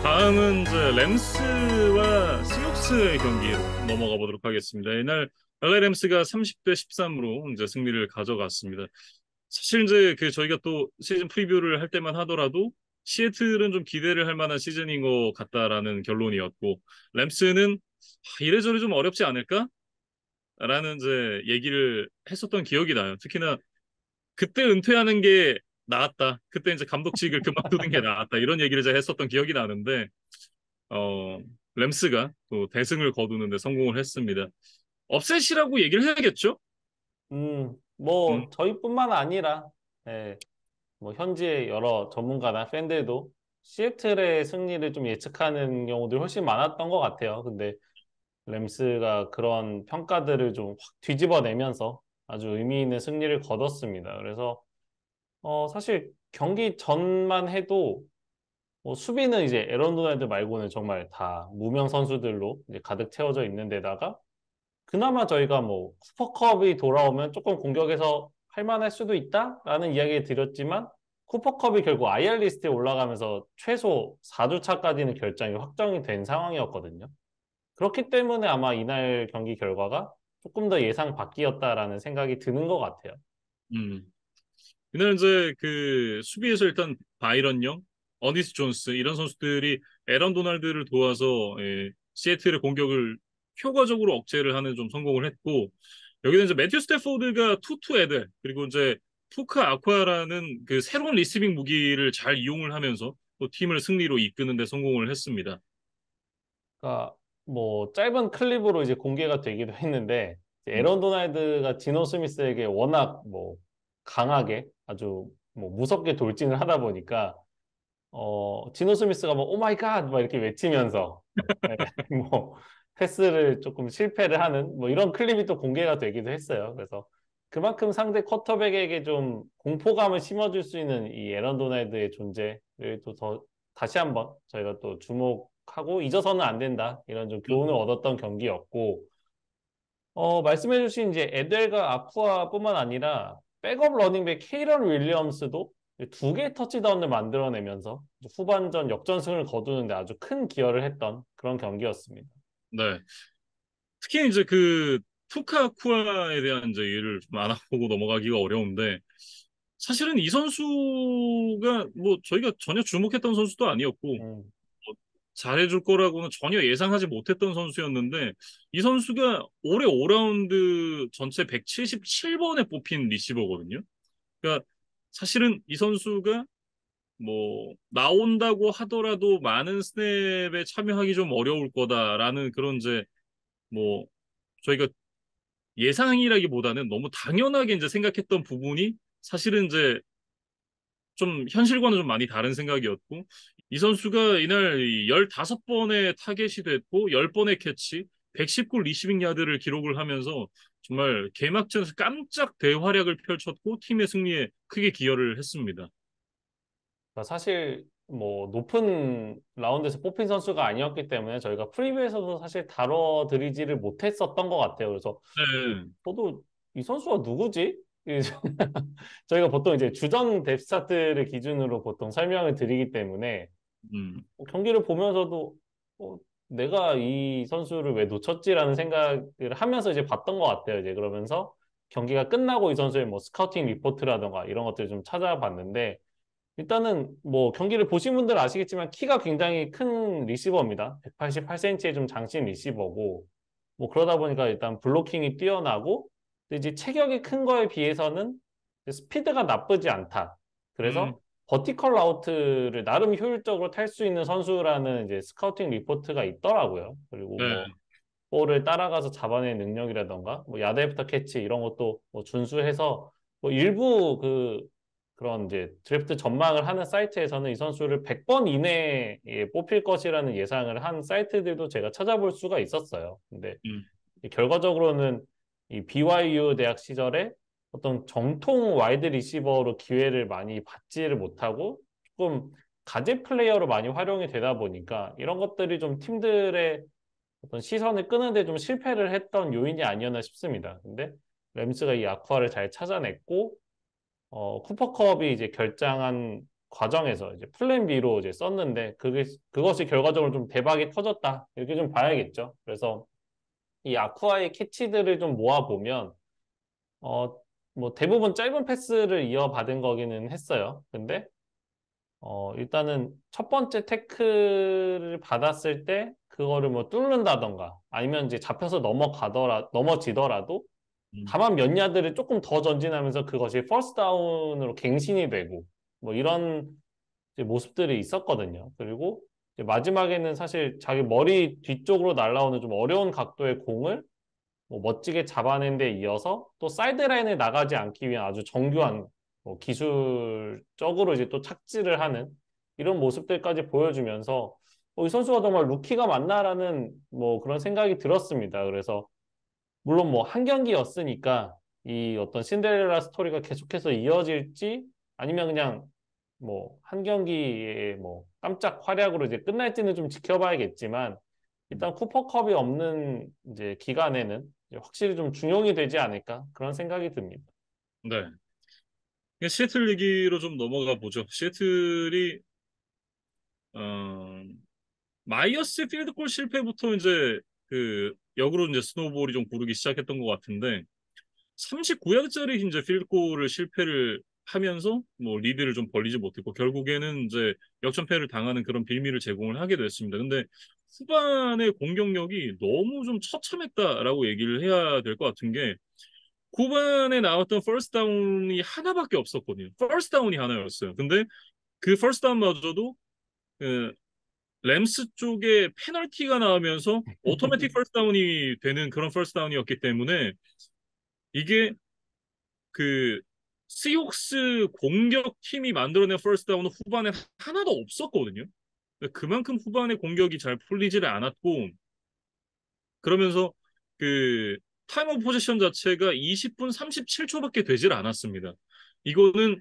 다음은 이제 램스와 시옥스의 경기로 넘어가 보도록 하겠습니다. 이날 LA 램스가 30대 13으로 이제 승리를 가져갔습니다. 사실 이제 그 저희가 또 시즌 프리뷰를 할 때만 하더라도 시애틀은 좀 기대를 할 만한 시즌인 것 같다라는 결론이었고, 램스는 이래저래 좀 어렵지 않을까라는 이제 얘기를 했었던 기억이 나요. 특히나 그때 은퇴하는 게 나았다. 그때 이제 감독직을 그만두는 게 나았다. 이런 얘기를 제가 했었던 기억이 나는데, 어, 램스가 또 대승을 거두는데 성공을 했습니다. 업셋이라고 얘기를 해야겠죠? 음, 뭐 저희뿐만 아니라 예, 뭐 현지의 여러 전문가나 팬들도 시애틀의 승리를 좀 예측하는 경우들이 훨씬 많았던 것 같아요. 근데 램스가 그런 평가들을 좀 확 뒤집어내면서 아주 의미 있는 승리를 거뒀습니다. 그래서 사실 경기 전만 해도 뭐 수비는 이제 에런 도날드 말고는 정말 다 무명 선수들로 이제 가득 채워져 있는 데다가 그나마 저희가 뭐 쿠퍼컵이 돌아오면 조금 공격에서 할 만할 수도 있다라는 이야기를 드렸지만 쿠퍼컵이 결국 IR 리스트에 올라가면서 최소 4주차까지는 결장이 확정이 된 상황이었거든요. 그렇기 때문에 아마 이날 경기 결과가 조금 더 예상 밖이었다라는 생각이 드는 것 같아요. 음. 이날 이제 그 수비에서 일단 바이런 영, 어니스 존스 이런 선수들이 에런 도날드를 도와서 시애틀의 공격을 효과적으로 억제를 하는 좀 성공을 했고, 여기는 이제 매튜 스태포드가 투투 애들 그리고 이제 푸크 아쿠아라는 그 새로운 리시빙 무기를 잘 이용을 하면서 또 팀을 승리로 이끄는 데 성공을 했습니다. 그러니까 뭐 짧은 클립으로 이제 공개가 되기도 했는데 이제 음, 에런 도날드가 지노 스미스에게 워낙 뭐 강하게 아주 뭐 무섭게 돌진을 하다 보니까 지노 스미스가 뭐, 오 마이 갓! 막 이렇게 외치면서, 예, 뭐, 패스를 조금 실패를 하는, 뭐, 이런 클립이 또 공개가 되기도 했어요. 그래서 그만큼 상대 쿼터백에게 좀 공포감을 심어줄 수 있는 이 에런 도날드의 존재를 또 다시 한번 저희가 또 주목하고 잊어서는 안 된다. 이런 좀 교훈을 음, 얻었던 경기였고, 말씀해주신 이제 에델과 아쿠아뿐만 아니라 백업 러닝백 케이런 윌리엄스도 두 개의 터치다운을 만들어내면서 후반전 역전승을 거두는데 아주 큰 기여를 했던 그런 경기였습니다. 네. 특히 이제 그 푸크 아쿠아에 대한 이제 얘기를 좀 안 하고 넘어가기가 어려운데, 사실은 이 선수가 뭐 저희가 전혀 주목했던 선수도 아니었고 음, 잘해줄 거라고는 전혀 예상하지 못했던 선수였는데, 이 선수가 올해 5라운드 전체 177번에 뽑힌 리시버거든요. 그러니까 사실은 이 선수가 뭐 나온다고 하더라도 많은 스냅에 참여하기 좀 어려울 거다라는 그런 이제 뭐 저희가 예상이라기보다는 너무 당연하게 이제 생각했던 부분이 사실은 이제 좀 현실과는 좀 많이 다른 생각이었고, 이 선수가 이날 15번의 타겟이 됐고 10번의 캐치, 119 리시빙 야드를 기록을 하면서 정말 개막전에서 깜짝 대활약을 펼쳤고 팀의 승리에 크게 기여를 했습니다. 그러니까 사실 뭐 높은 라운드에서 뽑힌 선수가 아니었기 때문에 저희가 프리뷰에서도 사실 다뤄드리지를 못했었던 것 같아요. 그래서 네. 저도 이 선수가 누구지? 저희가 보통 이제 주전 뎁스타트를 기준으로 보통 설명을 드리기 때문에 음, 경기를 보면서도 내가 이 선수를 왜 놓쳤지라는 생각을 하면서 이제 봤던 것 같아요. 이제 그러면서 경기가 끝나고 이 선수의 뭐 스카우팅 리포트라던가 이런 것들을 좀 찾아봤는데 일단은 뭐 경기를 보신 분들 아시겠지만 키가 굉장히 큰 리시버입니다. 188cm의 좀 장신 리시버고 뭐 그러다 보니까 일단 블로킹이 뛰어나고 근데 이제 체격이 큰 거에 비해서는 스피드가 나쁘지 않다. 음, 그래서 버티컬 라우트를 나름 효율적으로 탈 수 있는 선수라는 이제 스카우팅 리포트가 있더라고요. 그리고 네, 뭐 볼을 따라가서 잡아내는 능력이라던가 뭐 야드 애프터 캐치 이런 것도 뭐 준수해서 뭐 일부 그런 이제 드래프트 전망을 하는 사이트에서는 이 선수를 100번 이내에 뽑힐 것이라는 예상을 한 사이트들도 제가 찾아볼 수가 있었어요. 근데 음, 결과적으로는 이 BYU 대학 시절에 어떤 정통 와이드 리시버로 기회를 많이 받지를 못하고 조금 가제 플레이어로 많이 활용이 되다 보니까 이런 것들이 좀 팀들의 어떤 시선을 끄는데 좀 실패를 했던 요인이 아니었나 싶습니다. 근데 램스가 이 아쿠아를 잘 찾아냈고 쿠퍼컵이 이제 결장한 과정에서 이제 플랜 B로 이제 썼는데 그것이 결과적으로 좀 대박이 터졌다. 이렇게 좀 봐야겠죠. 그래서 이 아쿠아의 캐치들을 좀 모아보면 어, 뭐 대부분 짧은 패스를 이어받은 거기는 했어요. 근데 일단은 첫 번째 태클을 받았을 때 그거를 뭐 뚫는다던가 아니면 이제 잡혀서 넘어지더라도 음, 다만 몇 야드를 조금 더 전진하면서 그것이 퍼스트 다운으로 갱신이 되고 뭐 이런 이제 모습들이 있었거든요. 그리고 이제 마지막에는 사실 자기 머리 뒤쪽으로 날아오는 좀 어려운 각도의 공을 뭐 멋지게 잡아낸 데 이어서 또 사이드라인에 나가지 않기 위한 아주 정교한 뭐 기술적으로 이제 또 착지를 하는 이런 모습들까지 보여주면서 이 선수가 정말 루키가 맞나라는 뭐 그런 생각이 들었습니다. 그래서 물론 뭐 한 경기였으니까 이 어떤 신데렐라 스토리가 계속해서 이어질지 아니면 그냥 뭐 한 경기에 뭐 깜짝 활약으로 이제 끝날지는 좀 지켜봐야겠지만 일단 쿠퍼컵이 없는 이제 기간에는 이제 확실히 좀 중용이 되지 않을까 그런 생각이 듭니다. 네. 시애틀 얘기로 좀 넘어가 보죠. 시애틀이 어, 마이어스 필드골 실패부터 이제 그 역으로 이제 스노우볼이 좀 구르기 시작했던 것 같은데 39야드짜리 이제 필드골을 실패를 하면서 뭐 리드를 좀 벌리지 못했고 결국에는 이제 역전패를 당하는 그런 빌미를 제공을 하게 됐습니다. 근데 후반의 공격력이 너무 좀 처참했다라고 얘기를 해야 될 것 같은 게 후반에 나왔던 퍼스트 다운이 하나밖에 없었거든요. 퍼스트 다운이 하나였어요. 근데 그 퍼스트 다운마저도 그 램스 쪽에 페널티가 나오면서 오토매틱 퍼스트 다운이 되는 그런 퍼스트 다운이었기 때문에 이게 그 시옥스 공격팀이 만들어낸 퍼스트 다운은 후반에 하나도 없었거든요. 그만큼 후반에 공격이 잘 풀리지를 않았고 그러면서 그 타임 오브 포지션 자체가 20분 37초밖에 되질 않았습니다. 이거는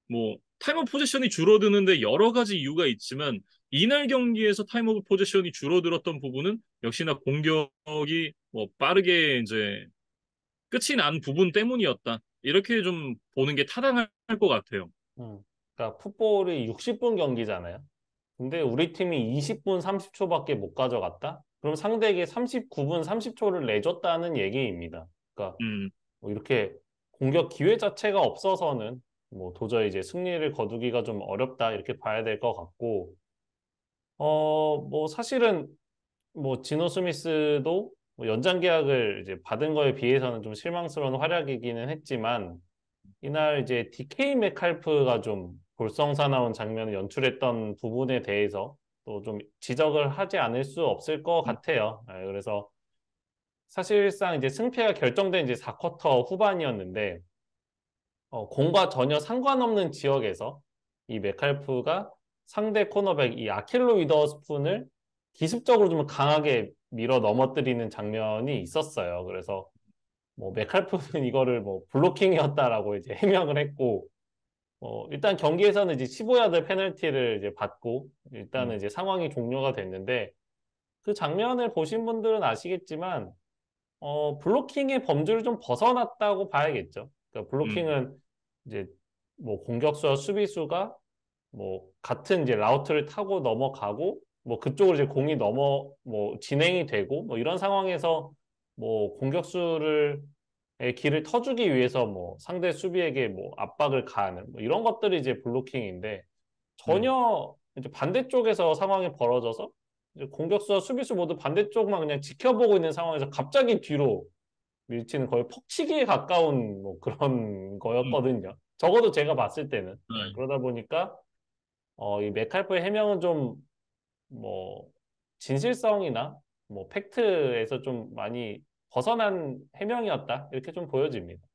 뭐 타임 오브 포지션이 줄어드는데 여러 가지 이유가 있지만 이날 경기에서 타임 오브 포지션이 줄어들었던 부분은 역시나 공격이 뭐 빠르게 이제 끝이 난 부분 때문이었다. 이렇게 좀 보는 게 타당할 것 같아요. 그러니까 풋볼이 60분 경기잖아요. 근데 우리 팀이 20분 30초밖에 못 가져갔다? 그럼 상대에게 39분 30초를 내줬다는 얘기입니다. 그러니까 음, 뭐 이렇게 공격 기회 자체가 없어서는 뭐 도저히 이제 승리를 거두기가 좀 어렵다 이렇게 봐야 될 것 같고 뭐 사실은 뭐 지노 스미스도 뭐 연장 계약을 이제 받은 거에 비해서는 좀 실망스러운 활약이기는 했지만 이날 이제 DK 메칼프가 좀 볼성사나운 장면을 연출했던 부분에 대해서 또 좀 지적을 하지 않을 수 없을 것 음, 같아요. 그래서 사실상 이제 승패가 결정된 이제 4쿼터 후반이었는데 공과 전혀 상관없는 지역에서 이 메칼프가 상대 코너백 이 아킬로 위더스푼을 기습적으로 좀 강하게 밀어 넘어뜨리는 장면이 있었어요. 그래서 뭐 메칼프는 이거를 뭐 블로킹이었다라고 이제 해명을 했고 일단 경기에서는 이제 15야드 페널티를 이제 받고 일단은 음, 이제 상황이 종료가 됐는데 그 장면을 보신 분들은 아시겠지만 블로킹의 범주를 좀 벗어났다고 봐야겠죠. 그러니까 음, 블로킹은 이제 뭐 공격수와 수비수가 뭐 같은 이제 라우트를 타고 넘어가고 뭐 그쪽으로 이제 공이 뭐 진행이 되고 뭐 이런 상황에서 뭐 공격수를 의 길을 터주기 위해서 뭐 상대 수비에게 뭐 압박을 가하는 뭐 이런 것들이 이제 블로킹인데 음, 전혀 이제 반대쪽에서 상황이 벌어져서 이제 공격수와 수비수 모두 반대쪽만 그냥 지켜보고 있는 상황에서 갑자기 뒤로 밀치는 거의 퍽치기에 가까운 뭐 그런 음, 거였거든요. 적어도 제가 봤을 때는. 네. 그러다 보니까 이 메칼프의 해명은 좀 뭐 진실성이나 뭐 팩트에서 좀 많이 벗어난 해명이었다 이렇게 좀 보여집니다.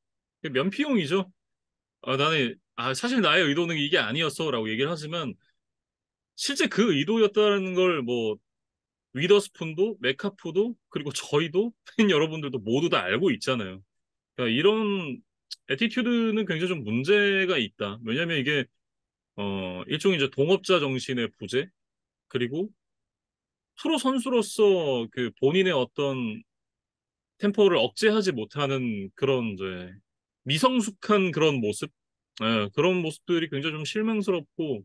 면피용이죠. 나는 사실 나의 의도는 이게 아니었어라고 얘기를 하지만 실제 그 의도였다는 걸 뭐 위더스푼도 메카프도 그리고 저희도 팬 여러분들도 모두 다 알고 있잖아요. 그러니까 이런 애티튜드는 굉장히 좀 문제가 있다. 왜냐하면 이게 일종의 이제 동업자 정신의 부재 그리고 프로 선수로서 그 본인의 어떤 템포를 억제하지 못하는 그런 이제 미성숙한 그런 모습, 그런 모습들이 굉장히 좀 실망스럽고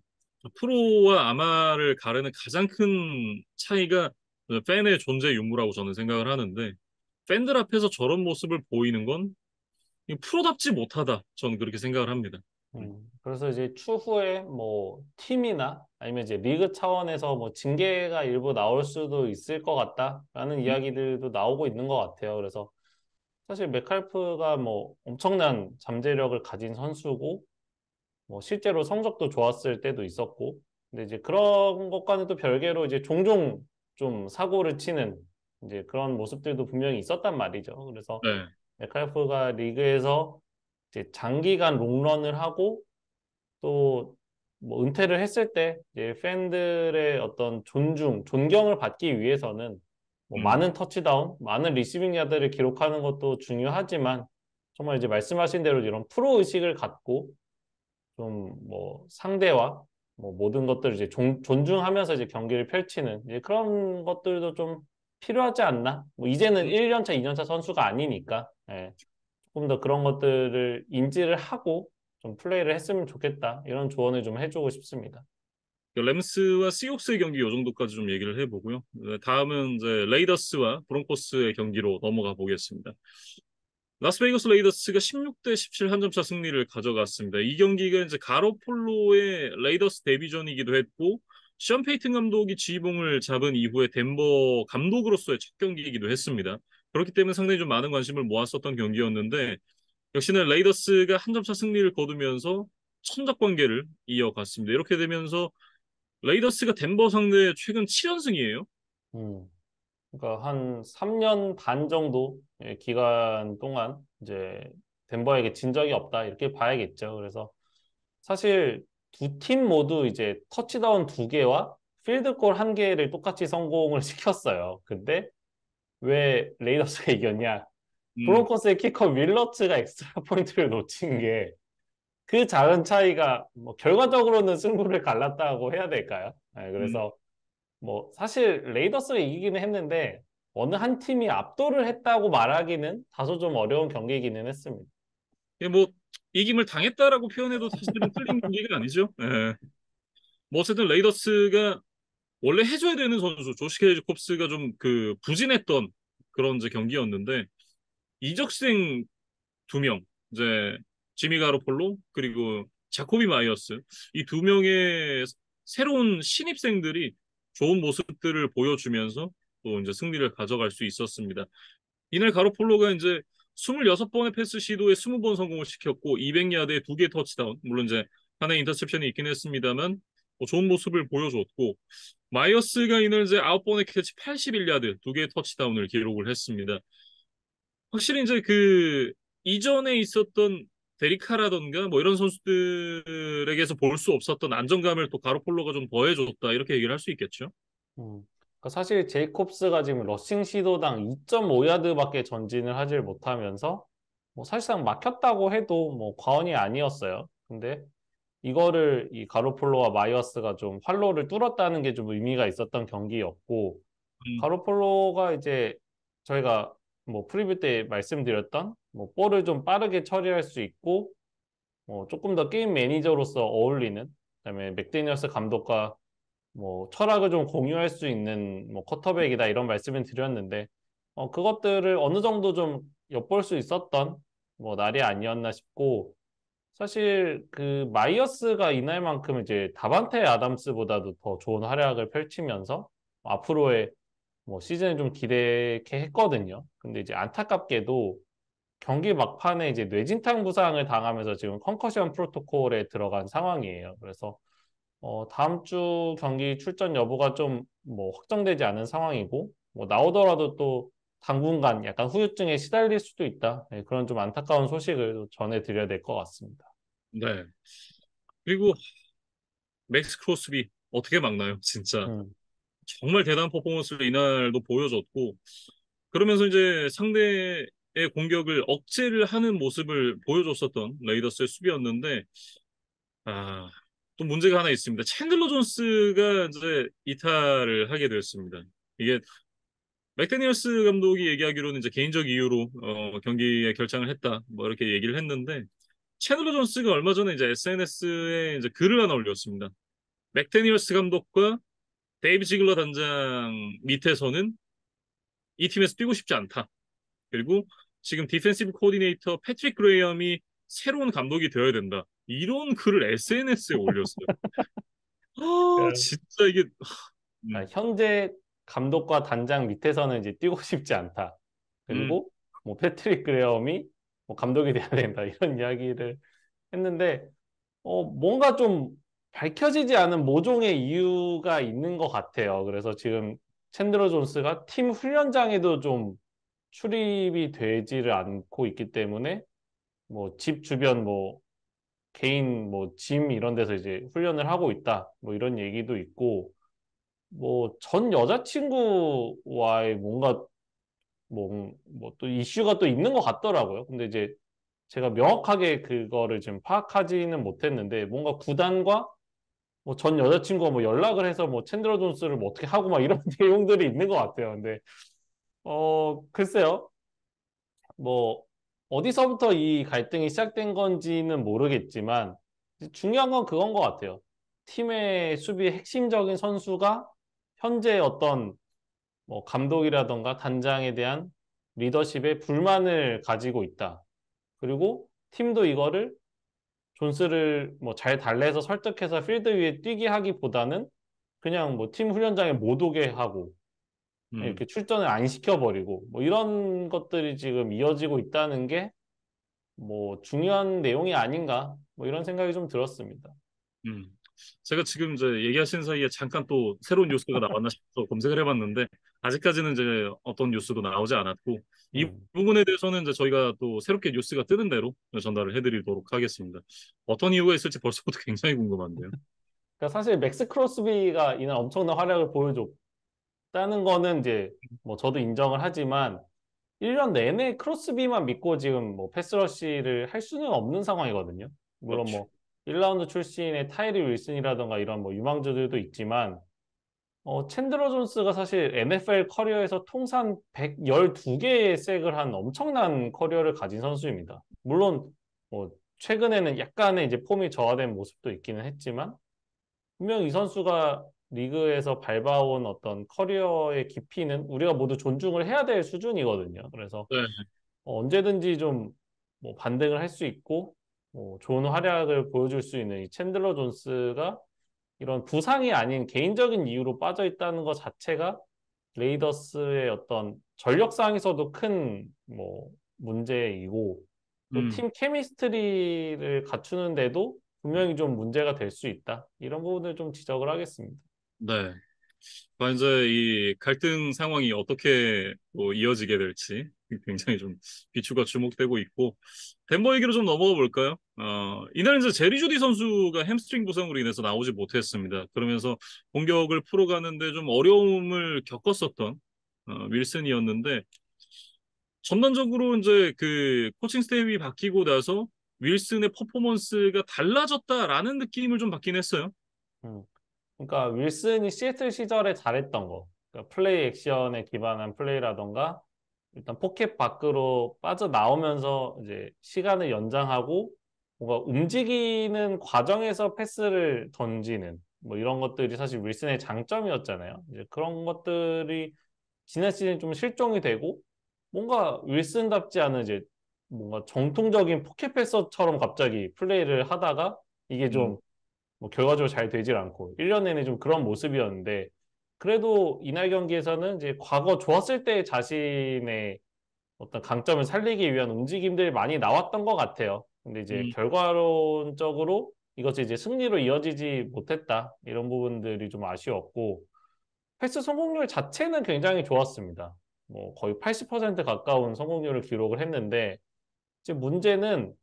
프로와 아마를 가르는 가장 큰 차이가 팬의 존재 유무라고 저는 생각을 하는데 팬들 앞에서 저런 모습을 보이는 건 프로답지 못하다. 저는 그렇게 생각을 합니다. 음, 그래서 이제 추후에 뭐 팀이나 아니면 이제 리그 차원에서 뭐 징계가 일부 나올 수도 있을 것 같다라는 음, 이야기들도 나오고 있는 것 같아요. 그래서 사실 메칼프가 뭐 엄청난 잠재력을 가진 선수고 뭐 실제로 성적도 좋았을 때도 있었고 근데 이제 그런 것과는 또 별개로 이제 종종 좀 사고를 치는 이제 그런 모습들도 분명히 있었단 말이죠. 그래서 네. 메칼프가 리그에서 이제 장기간 롱런을 하고 또 뭐 은퇴를 했을 때 이제 팬들의 어떤 존경을 받기 위해서는 뭐 음, 많은 터치다운, 많은 리시빙 야드를 기록하는 것도 중요하지만 정말 이제 말씀하신 대로 이런 프로 의식을 갖고 좀 뭐 상대와 뭐 모든 것들을 이제 존중하면서 이제 경기를 펼치는 이제 그런 것들도 좀 필요하지 않나? 뭐 이제는 음. 1년차, 2년차 선수가 아니니까 예. 조금 더 그런 것들을 인지를 하고 좀 플레이를 했으면 좋겠다. 이런 조언을 좀 해주고 싶습니다. 램스와 시옥스의 경기 요 정도까지 좀 얘기를 해보고요. 다음은 이제 레이더스와 브론코스의 경기로 넘어가 보겠습니다. 라스베이거스 레이더스가 16대 17 한 점 차 승리를 가져갔습니다. 이 경기가 이제 가로폴로의 레이더스 데뷔전이기도 했고, 시언 페이튼 감독이 지휘봉을 잡은 이후에 덴버 감독으로서의 첫 경기이기도 했습니다. 그렇기 때문에 상당히 좀 많은 관심을 모았었던 경기였는데, 역시나 레이더스가 한 점 차 승리를 거두면서 천적 관계를 이어갔습니다. 이렇게 되면서 레이더스가 덴버 상대 최근 7연승이에요. 음. 그러니까 한 3년 반 정도 기간 동안 이제 덴버에게 진 적이 없다 이렇게 봐야겠죠. 그래서 사실 두 팀 모두 이제 터치다운 두 개와 필드골 한 개를 똑같이 성공을 시켰어요. 근데 왜 레이더스가 이겼냐? 음, 브론코스의 키커 윌러츠가 엑스트라 포인트를 놓친 게 그 작은 차이가 뭐 결과적으로는 승부를 갈랐다고 해야 될까요? 네, 음. 그래서 뭐 사실 레이더스가 이기기는 했는데 어느 한 팀이 압도를 했다고 말하기는 다소 좀 어려운 경기이기는 했습니다. 이게 뭐 이김을 당했다라고 표현해도 사실은 틀린 경기가 아니죠. 예. 뭐 어쨌든 레이더스가 원래 해줘야 되는 선수 조시 케이지콥스가 좀 그 부진했던 그런 이제 경기였는데 이적생 두 명 이제 지미 가로폴로 그리고 자코비 마이어스 이 두 명의 새로운 신입생들이 좋은 모습들을 보여주면서 또 이제 승리를 가져갈 수 있었습니다. 이날 가로폴로가 이제 26번의 패스 시도에 20번 성공을 시켰고 200야드에 두 개 터치다운 물론 이제 하나의 인터셉션이 있긴 했습니다만 좋은 모습을 보여줬고 마이어스가 이날 이제 9번의 캐치 81야드 두 개의 터치다운을 기록을 했습니다. 확실히 이제 그 이전에 있었던 데리카라던가 뭐 이런 선수들에게서 볼 수 없었던 안정감을 또 가로폴로가 좀 더해줬다 이렇게 얘기를 할 수 있겠죠. 그러니까 사실 제이콥스가 지금 러싱 시도당 2.5야드밖에 전진을 하질 못하면서 뭐 사실상 막혔다고 해도 뭐 과언이 아니었어요. 근데 이거를 이 가로폴로와 마이어스가 좀 활로를 뚫었다는 게 좀 의미가 있었던 경기였고 음, 가로폴로가 이제 저희가 뭐 프리뷰 때 말씀드렸던 뭐 볼을 좀 빠르게 처리할 수 있고 뭐 조금 더 게임 매니저로서 어울리는 그다음에 맥데니어스 감독과 뭐 철학을 좀 공유할 수 있는 뭐 쿼터백이다 이런 말씀을 드렸는데 그것들을 어느 정도 좀 엿볼 수 있었던 뭐 날이 아니었나 싶고 사실 그 마이어스가 이날만큼 이제 다반테 아담스보다도 더 좋은 활약을 펼치면서 앞으로의 뭐 시즌을 좀 기대케 했거든요. 근데 이제 안타깝게도 경기 막판에 이제 뇌진탕 부상을 당하면서 지금 컨커션 프로토콜에 들어간 상황이에요. 그래서 다음 주 경기 출전 여부가 좀 뭐 확정되지 않은 상황이고 뭐 나오더라도 또 당분간 약간 후유증에 시달릴 수도 있다. 네, 그런 좀 안타까운 소식을 전해드려야 될 것 같습니다. 네. 그리고 맥스 크로스비 어떻게 막나요, 진짜. 음, 정말 대단한 퍼포먼스를 이날도 보여줬고 그러면서 이제 상대의 공격을 억제를 하는 모습을 보여줬었던 레이더스의 수비였는데 또 문제가 하나 있습니다. 챈들러 존스가 이제 이탈을 하게 되었습니다. 이게 맥데니얼스 감독이 얘기하기로는 이제 개인적 이유로 경기에 결장을 했다 뭐 이렇게 얘기를 했는데 챈들러 존스가 얼마 전에 이제 SNS에 이제 글을 하나 올렸습니다. 맥데니얼스 감독과 데이브 지글러 단장 밑에서는 이 팀에서 뛰고 싶지 않다. 그리고 지금 디펜시브 코디네이터 패트릭 그레이엄이 새로운 감독이 되어야 된다. 이런 글을 SNS에 올렸어요. 아, 그, 진짜 이게 음, 현재 감독과 단장 밑에서는 이제 뛰고 싶지 않다. 음, 그리고 뭐 패트릭 그레엄이 뭐 감독이 돼야 된다. 이런 이야기를 했는데 뭔가 좀 밝혀지지 않은 모종의 이유가 있는 것 같아요. 그래서 지금 챈드러 존스가 팀 훈련장에도 좀 출입이 되지를 않고 있기 때문에 뭐 집 주변 뭐 개인 뭐 짐 이런 데서 이제 훈련을 하고 있다. 뭐 이런 얘기도 있고 뭐 전 여자친구와의 뭔가 뭐 또 이슈가 또 있는 것 같더라고요. 근데 이제 제가 명확하게 그거를 지금 파악하지는 못했는데 뭔가 구단과 뭐 전 여자친구가 뭐 연락을 해서 뭐 챈들러 존스를 뭐 어떻게 하고 막 이런 내용들이 있는 것 같아요. 근데 글쎄요. 뭐 어디서부터 이 갈등이 시작된 건지는 모르겠지만 중요한 건 그건 것 같아요. 팀의 수비의 핵심적인 선수가 현재 어떤 뭐 감독이라던가 단장에 대한 리더십에 불만을 가지고 있다. 그리고 팀도 이거를 존스를 뭐 잘 달래서 설득해서 필드 위에 뛰게 하기보다는 그냥 뭐 팀 훈련장에 못 오게 하고 음, 이렇게 출전을 안 시켜버리고 뭐 이런 것들이 지금 이어지고 있다는 게 뭐 중요한 내용이 아닌가 뭐 이런 생각이 좀 들었습니다. 음. 제가 지금 이제 얘기하신 사이에 잠깐 또 새로운 뉴스가 나왔나 싶어서 검색을 해봤는데 아직까지는 이제 어떤 뉴스도 나오지 않았고 이 음. 부분에 대해서는 이제 저희가 또 새롭게 뉴스가 뜨는 대로 전달을 해드리도록 하겠습니다. 어떤 이유가 있을지 벌써부터 굉장히 궁금한데요. 그러니까 사실 맥스 크로스비가 이날 엄청난 활약을 보여줬다는 거는 이제 뭐 저도 인정을 하지만 1년 내내 크로스비만 믿고 지금 뭐 패스러시를 할 수는 없는 상황이거든요. 물론 그렇죠. 뭐 1라운드 출신의 타이리 윌슨이라던가 이런 뭐 유망주들도 있지만 챈들러 존스가 사실 NFL 커리어에서 통산 112개의 색을 한 엄청난 커리어를 가진 선수입니다. 물론 뭐 최근에는 약간의 이제 폼이 저하된 모습도 있기는 했지만 분명 이 선수가 리그에서 밟아온 어떤 커리어의 깊이는 우리가 모두 존중을 해야 될 수준이거든요. 그래서 네. 언제든지 좀 뭐 반등을 할 수 있고 뭐 좋은 활약을 보여줄 수 있는 이 챈들러 존스가 이런 부상이 아닌 개인적인 이유로 빠져 있다는 것 자체가 레이더스의 어떤 전력상에서도 큰 뭐 문제이고 또 음, 팀 케미스트리를 갖추는데도 분명히 좀 문제가 될 수 있다. 이런 부분을 좀 지적을 하겠습니다. 네. 이제 이 갈등 상황이 어떻게 또 이어지게 될지 굉장히 좀 비추가 주목되고 있고 덴버 얘기로 좀 넘어가 볼까요? 이날 이제 제리 주디 선수가 햄스트링 부상으로 인해서 나오지 못했습니다. 그러면서 공격을 풀어가는데 좀 어려움을 겪었었던 윌슨이었는데 전반적으로 이제 그 코칭 스텝이 바뀌고 나서 윌슨의 퍼포먼스가 달라졌다라는 느낌을 좀 받긴 했어요. 음. 그러니까 윌슨이 시애틀 시절에 잘했던 거, 그러니까 플레이 액션에 기반한 플레이라던가 일단 포켓 밖으로 빠져나오면서 이제 시간을 연장하고 뭔가 움직이는 과정에서 패스를 던지는 뭐 이런 것들이 사실 윌슨의 장점이었잖아요. 이제 그런 것들이 지난 시즌 좀 실종이 되고 뭔가 윌슨답지 않은 이제 뭔가 정통적인 포켓 패서처럼 갑자기 플레이를 하다가 이게 음, 좀 뭐 결과적으로 잘 되질 않고 1년 내내 좀 그런 모습이었는데 그래도 이날 경기에서는 이제 과거 좋았을 때 자신의 어떤 강점을 살리기 위한 움직임들이 많이 나왔던 것 같아요. 근데 이제 음, 결과론적으로 이것이 이제 승리로 이어지지 못했다. 이런 부분들이 좀 아쉬웠고 패스 성공률 자체는 굉장히 좋았습니다. 뭐 거의 80% 가까운 성공률을 기록을 했는데 이제 문제는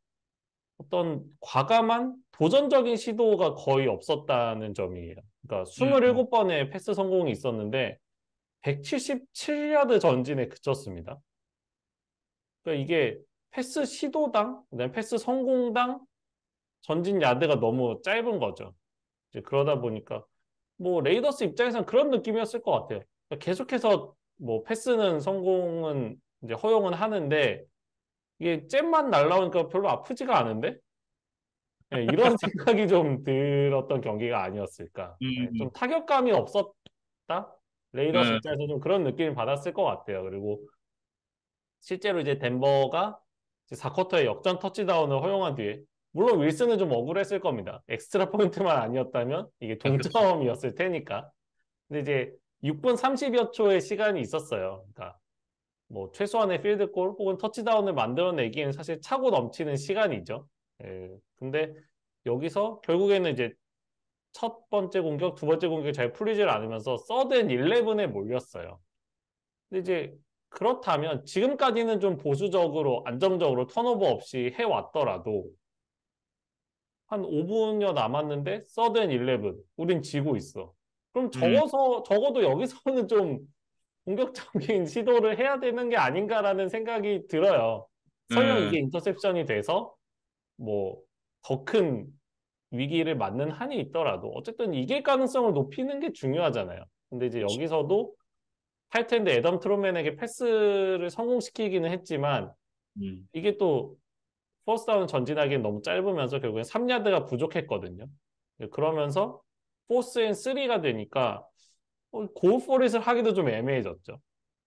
어떤 과감한 도전적인 시도가 거의 없었다는 점이에요. 그러니까 음, 27번의 패스 성공이 있었는데 177야드 전진에 그쳤습니다. 그러니까 이게 패스 시도당, 그다음에 패스 성공당 전진 야드가 너무 짧은 거죠. 이제 그러다 보니까 뭐 레이더스 입장에서는 그런 느낌이었을 것 같아요. 그러니까 계속해서 뭐 패스는 성공은 이제 허용은 하는데 이게 잼만 날라오니까 별로 아프지가 않은데 네, 이런 생각이 좀 들었던 경기가 아니었을까. 네, 좀 음, 타격감이 없었다? 레이더스 네, 입장에서 좀 그런 느낌을 받았을 것 같아요. 그리고 실제로 이제 덴버가 4쿼터에 역전 터치다운을 허용한 뒤에 물론 윌슨은 좀 억울했을 겁니다. 엑스트라 포인트만 아니었다면 이게 아, 그쵸. 동점이었을 테니까. 근데 이제 6분 30여 초의 시간이 있었어요. 그러니까 뭐 최소한의 필드골 혹은 터치다운을 만들어내기에는 사실 차고 넘치는 시간이죠. 예. 근데 여기서 결국에는 이제 첫 번째 공격, 두 번째 공격이 잘 풀리질 않으면서 서드 앤 11에 몰렸어요. 근데 이제 그렇다면 지금까지는 좀 보수적으로 안정적으로 턴오버 없이 해왔더라도 한 5분여 남았는데 서드 앤 11, 우린 지고 있어. 그럼 음, 적어도 여기서는 좀 공격적인 시도를 해야 되는 게 아닌가라는 생각이 들어요. 설령 네, 이게 인터셉션이 돼서 뭐 더 큰 위기를 맞는 한이 있더라도 어쨌든 이길 가능성을 높이는 게 중요하잖아요. 근데 이제 그쵸. 여기서도 타이트엔드 애덤 트롯맨에게 패스를 성공시키기는 했지만 음, 이게 또 퍼스트 다운 전진하기엔 너무 짧으면서 결국엔 3야드가 부족했거든요. 그러면서 포스 앤 3가 되니까 고우 포릿을 하기도 좀 애매해졌죠.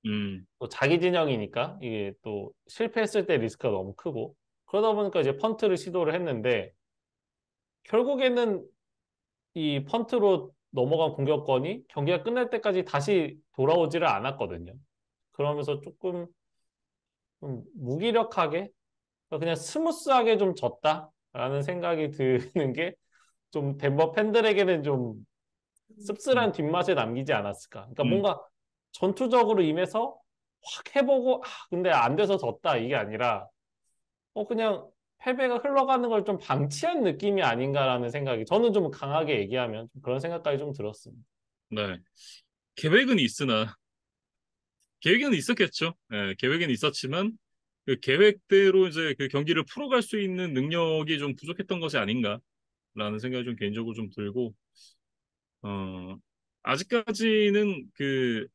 음, 또 자기 진영이니까 이게 또 실패했을 때 리스크가 너무 크고 그러다 보니까 이제 펀트를 시도를 했는데 결국에는 이 펀트로 넘어간 공격권이 경기가 끝날 때까지 다시 돌아오지를 않았거든요. 그러면서 조금 좀 무기력하게 그냥 스무스하게 좀 졌다라는 생각이 드는 게 좀 덴버 팬들에게는 좀 음, 씁쓸한 뒷맛을 남기지 않았을까. 그러니까 음, 뭔가 전투적으로 임해서 확 해보고 근데 안 돼서 졌다 이게 아니라 그냥 패배가 흘러가는 걸 좀 방치한 느낌이 아닌가라는 생각이 저는 좀 강하게 얘기하면 좀 그런 생각까지 좀 들었습니다. 네. 계획은 있으나, 계획은 있었겠죠. 예, 계획은 있었지만, 그 계획대로 이제 그 경기를 풀어갈 수 있는 능력이 좀 부족했던 것이 아닌가라는 생각이 좀 개인적으로 좀 들고, 어, 아직까지는 그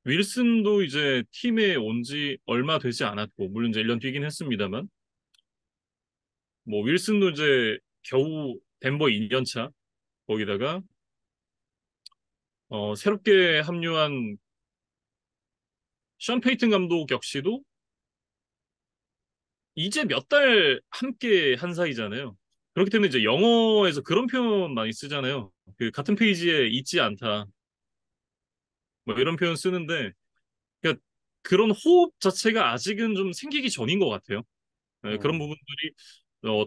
윌슨도 이제 팀에 온 지 얼마 되지 않았고, 물론 이제 1년 뛰긴 했습니다만, 뭐 윌슨도 이제 겨우 덴버 2년 차, 거기다가 새롭게 합류한 션 페이튼 감독 역시도 이제 몇 달 함께 한 사이잖아요. 그렇기 때문에 이제 영어에서 그런 표현 많이 쓰잖아요. 그 같은 페이지에 있지 않다. 뭐 이런 표현 쓰는데, 그러니까 그런 호흡 자체가 아직은 좀 생기기 전인 것 같아요. 네, 그런 음, 부분들이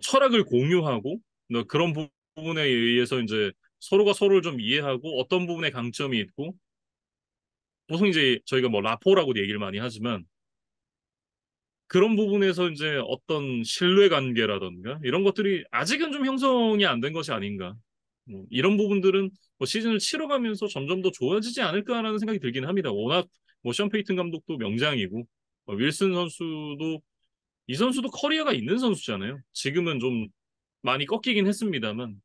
철학을 공유하고 그런 부분에 의해서 이제 서로가 서로를 좀 이해하고 어떤 부분에 강점이 있고 보통 이제 저희가 뭐 라포라고 얘기를 많이 하지만 그런 부분에서 이제 어떤 신뢰 관계라던가 이런 것들이 아직은 좀 형성이 안 된 것이 아닌가. 이런 부분들은 뭐 시즌을 치러가면서 점점 더 좋아지지 않을까라는 생각이 들긴 합니다. 워낙 뭐션 페이튼 감독도 명장이고 윌슨 선수도 이 선수도 커리어가 있는 선수잖아요. 지금은 좀 많이 꺾이긴 했습니다만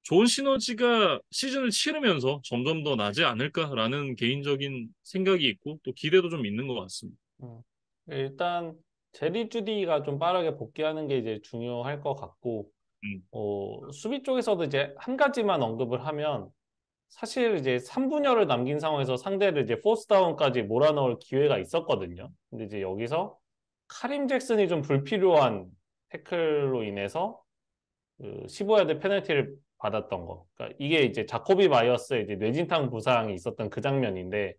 좋은 시너지가 시즌을 치르면서 점점 더 나지 않을까라는 개인적인 생각이 있고 또 기대도 좀 있는 것 같습니다. 음. 일단 제리 주디가 좀 빠르게 복귀하는 게 이제 중요할 것 같고 음, 수비 쪽에서도 이제 한 가지만 언급을 하면 사실 이제 3분여를 남긴 상황에서 상대를 이제 포스 다운까지 몰아넣을 기회가 있었거든요. 근데 이제 여기서 카림 잭슨이 좀 불필요한 태클로 인해서 그 15야드 페널티를 받았던 거. 그러니까 이게 이제 자코비 마이어스의 이제 뇌진탕 부상이 있었던 그 장면인데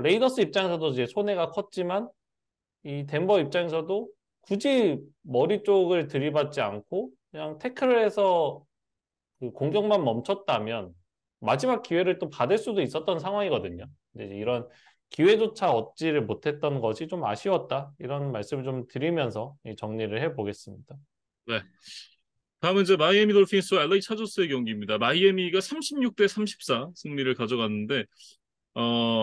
레이더스 입장에서도 이제 손해가 컸지만 이 덴버 입장에서도 굳이 머리 쪽을 들이받지 않고 그냥 태클을 해서 그 공격만 멈췄다면 마지막 기회를 또 받을 수도 있었던 상황이거든요. 근데 이제 이런 기회조차 얻지를 못했던 것이 좀 아쉬웠다. 이런 말씀을 좀 드리면서 이 정리를 해보겠습니다. 네. 다음은 이제 마이애미 돌핀스와 LA 차저스의 경기입니다. 마이애미가 36대 34 승리를 가져갔는데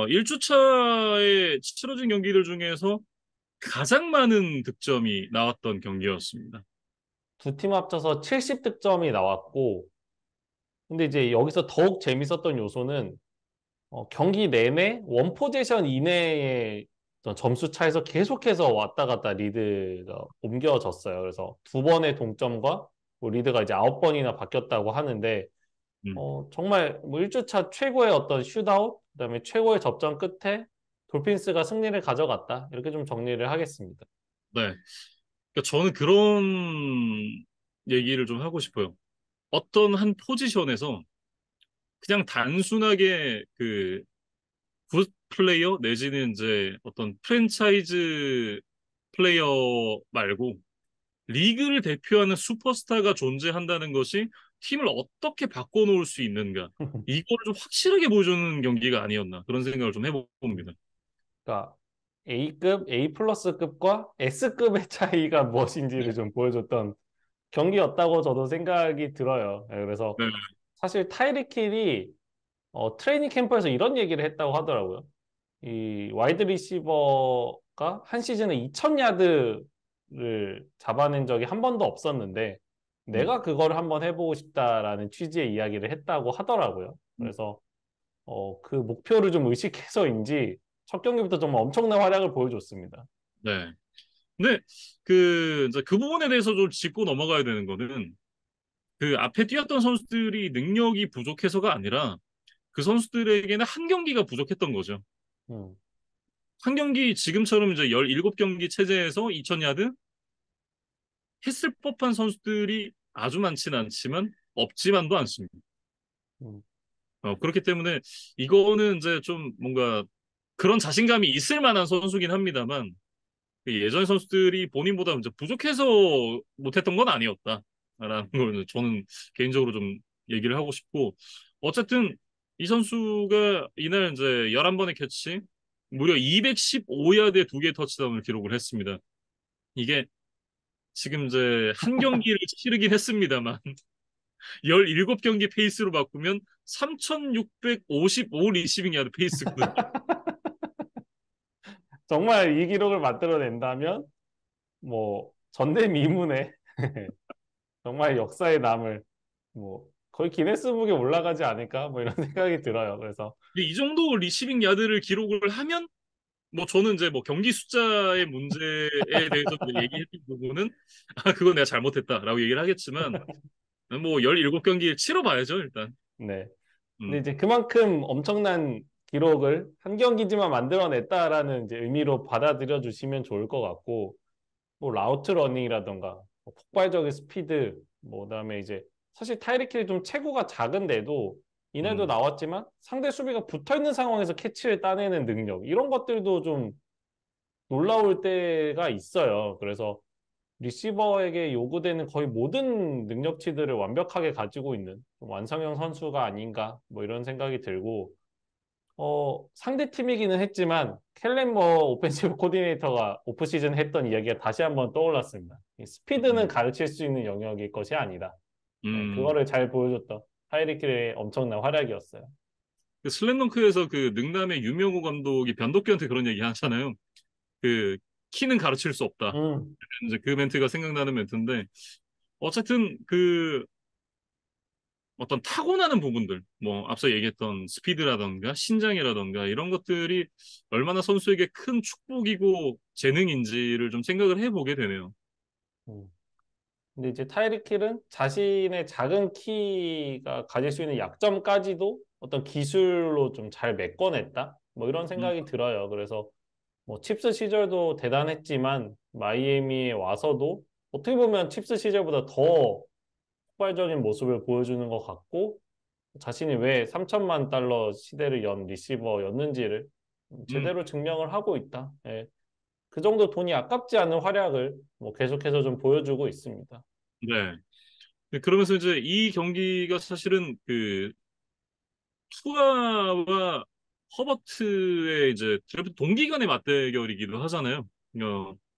1주차에 치러진 경기들 중에서 가장 많은 득점이 나왔던 경기였습니다. 두 팀 합쳐서 70득점이 나왔고, 근데 이제 여기서 더욱 재밌었던 요소는 경기 내내 원 포제션 이내의 어떤 점수 차에서 계속해서 왔다 갔다 리드가 옮겨졌어요. 그래서 두 번의 동점과 뭐 리드가 이제 9번이나 바뀌었다고 하는데 음, 정말 뭐 1주차 최고의 어떤 슛아웃, 그다음에 최고의 접전 끝에 돌핀스가 승리를 가져갔다. 이렇게 좀 정리를 하겠습니다. 네. 그러니까 저는 그런 얘기를 좀 하고 싶어요. 어떤 한 포지션에서 그냥 단순하게 그 굿 플레이어 내지는 이제 어떤 프랜차이즈 플레이어 말고 리그를 대표하는 슈퍼스타가 존재한다는 것이 팀을 어떻게 바꿔놓을 수 있는가. 이거를 좀 확실하게 보여주는 경기가 아니었나. 그런 생각을 좀 해봅니다. 그러니까 A급, A 플러스급과 S급의 차이가 무엇인지를 좀 보여줬던 경기였다고 저도 생각이 들어요. 예, 그래서 네. 사실 타이릭 힐이 트레이닝 캠프에서 이런 얘기를 했다고 하더라고요. 이 와이드 리시버가 한 시즌에 2000야드를 잡아낸 적이 한 번도 없었는데 음. 내가 그걸 한번 해보고 싶다라는 취지의 이야기를 했다고 하더라고요. 음. 그래서 그 목표를 좀 의식해서인지 첫 경기부터 정말 엄청난 활약을 보여줬습니다. 네. 근데 이제 그 부분에 대해서 좀 짚고 넘어가야 되는 거는 그 앞에 뛰었던 선수들이 능력이 부족해서가 아니라 그 선수들에게는 한 경기가 부족했던 거죠. 음, 한 경기 지금처럼 이제 17경기 체제에서 2000야드 했을 법한 선수들이 아주 많지는 않지만 없지만도 않습니다. 음. 그렇기 때문에 이거는 이제 좀 뭔가 그런 자신감이 있을 만한 선수긴 합니다만 그 예전 선수들이 본인보다 이제 부족해서 못했던 건 아니었다라는 걸 저는 개인적으로 좀 얘기를 하고 싶고 어쨌든 이 선수가 이날 이제 11번의 캐치 무려 215야드에 두 개의 터치다운을 기록을 했습니다. 이게 지금 이제 한 경기를 치르긴 했습니다만 17경기 페이스로 바꾸면 3,655 리시빙 야드 페이스거든요. 정말 이 기록을 만들어낸다면 뭐 전대미문에 정말 역사에 남을 뭐 거의 기네스북에 올라가지 않을까 뭐 이런 생각이 들어요. 그래서 근데 이 정도 리시빙 야드를 기록을 하면 뭐 저는 이제 뭐 경기 숫자의 문제에 대해서 이제 얘기했던 부분은 아 그건 내가 잘못했다라고 얘기를 하겠지만 뭐 17경기 치러봐야죠 일단. 네. 근데 음, 이제 그만큼 엄청난 기록을 한 경기지만 만들어냈다라는 이제 의미로 받아들여 주시면 좋을 것 같고 뭐 라우트 러닝이라던가 뭐 폭발적인 스피드 뭐 그다음에 이제 사실 타이릭 힐이 좀 체구가 작은데도 이날도 음, 나왔지만 상대 수비가 붙어 있는 상황에서 캐치를 따내는 능력 이런 것들도 좀 놀라울 때가 있어요. 그래서 리시버에게 요구되는 거의 모든 능력치들을 완벽하게 가지고 있는 좀 완성형 선수가 아닌가 뭐 이런 생각이 들고 상대 팀이기는 했지만 켈렌 머 오펜시브 코디네이터가 오프시즌 했던 이야기가 다시 한번 떠올랐습니다. 이 스피드는 음, 가르칠 수 있는 영역일 것이 아니다. 네, 음. 그거를 잘 보여줬던 타이릭 힐의 엄청난 활약이었어요. 그 슬램덩크에서 그 능남의 유명호 감독이 변덕기한테 그런 얘기 하잖아요. 그 키는 가르칠 수 없다. 음, 이제 그 멘트가 생각나는 멘트인데 어쨌든 그 어떤 타고나는 부분들, 뭐 앞서 얘기했던 스피드라던가 신장이라던가 이런 것들이 얼마나 선수에게 큰 축복이고 재능인지를 좀 생각을 해보게 되네요. 음. 근데 이제 타이릭 힐은 자신의 작은 키가 가질 수 있는 약점까지도 어떤 기술로 좀 잘 메꿔냈다. 뭐 이런 음, 생각이 들어요. 그래서 뭐 칩스 시절도 대단했지만 마이애미에 와서도 어떻게 보면 칩스 시절보다 더 폭발적인 모습을 보여주는 것 같고 자신이 왜 3천만 달러 시대를 연 리시버였는지를 음, 제대로 증명을 하고 있다. 예. 그 정도 돈이 아깝지 않은 활약을 뭐 계속해서 좀 보여주고 있습니다. 네. 네, 그러면서 이제 이 경기가 사실은 그 투아와 허버트의 이제 드래프트 동기간의 맞대결이기도 하잖아요.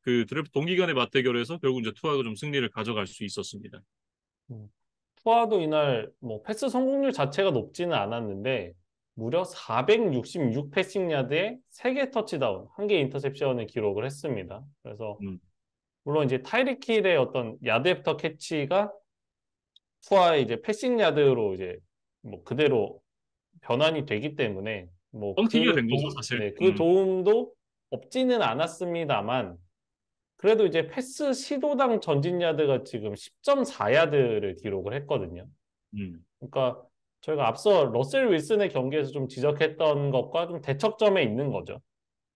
그 드래프트 동기간의 맞대결에서 결국 이제 투아가 좀 승리를 가져갈 수 있었습니다. 음. 투아도 이날 뭐 패스 성공률 자체가 높지는 않았는데 무려 466 패싱 야드에 3개 터치다운, 1개 인터셉션을 기록을 했습니다. 그래서 음, 물론 이제 타이릭 힐의 어떤 야드 애프터 캐치가 투아의 이제 패싱 야드로 이제 뭐 그대로 변환이 되기 때문에 뭐 뻥튀기가 된 거죠, 사실. 네, 그 도움도 없지는 않았습니다만 그래도 이제 패스 시도당 전진 야드가 지금 10.4야드를 기록을 했거든요. 음, 그러니까 저희가 앞서 러셀 윌슨의 경기에서 좀 지적했던 것과 좀 대척점에 있는 거죠.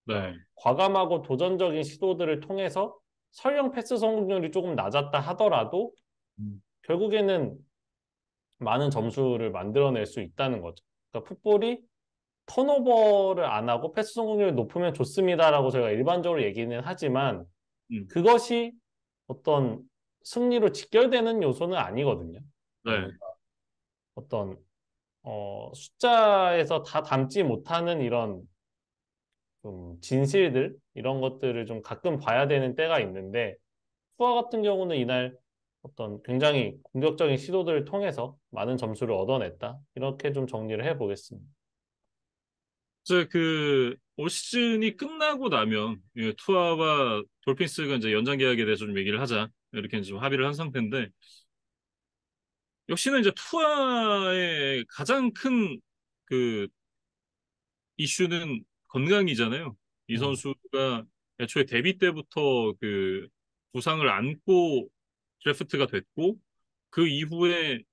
그러니까 네. 과감하고 도전적인 시도들을 통해서 설령 패스 성공률이 조금 낮았다 하더라도 음, 결국에는 많은 점수를 만들어낼 수 있다는 거죠. 그러니까 풋볼이 턴오버를 안 하고 패스 성공률이 높으면 좋습니다라고 저희가 일반적으로 얘기는 하지만 음, 그것이 어떤 승리로 직결되는 요소는 아니거든요. 네. 어떤 숫자에서 다 담지 못하는 이런 좀 진실들 이런 것들을 좀 가끔 봐야 되는 때가 있는데 투어 같은 경우는 이날 어떤 굉장히 공격적인 시도들을 통해서 많은 점수를 얻어냈다. 이렇게 좀 정리를 해보겠습니다. 이제 올 시즌이 끝나고 나면 투아와 돌핀스가 이제 연장 계약에 대해서 좀 얘기를 하자 이렇게 좀 합의를 한 상태인데 역시나 이제 투아의 가장 큰 그 이슈는 건강이잖아요. 이 음, 선수가 애초에 데뷔 때부터 부상을 안고 드래프트가 됐고 그 이후에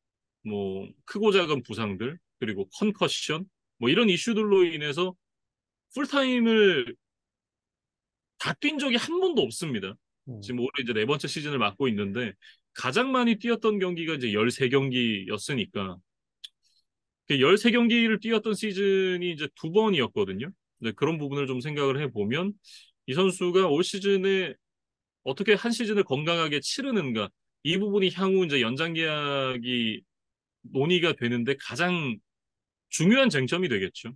뭐 크고 작은 부상들 그리고 컨커션 뭐 이런 이슈들로 인해서 풀타임을 다 뛴 적이 한 번도 없습니다. 음, 지금 올해 이제 네 번째 시즌을 맡고 있는데 가장 많이 뛰었던 경기가 이제 13경기였으니까 그 13경기를 뛰었던 시즌이 이제 두 번이었거든요. 근데 그런 부분을 좀 생각을 해보면 이 선수가 올 시즌에 어떻게 한 시즌을 건강하게 치르는가 이 부분이 향후 이제 연장 계약이 논의가 되는데 가장 중요한 쟁점이 되겠죠.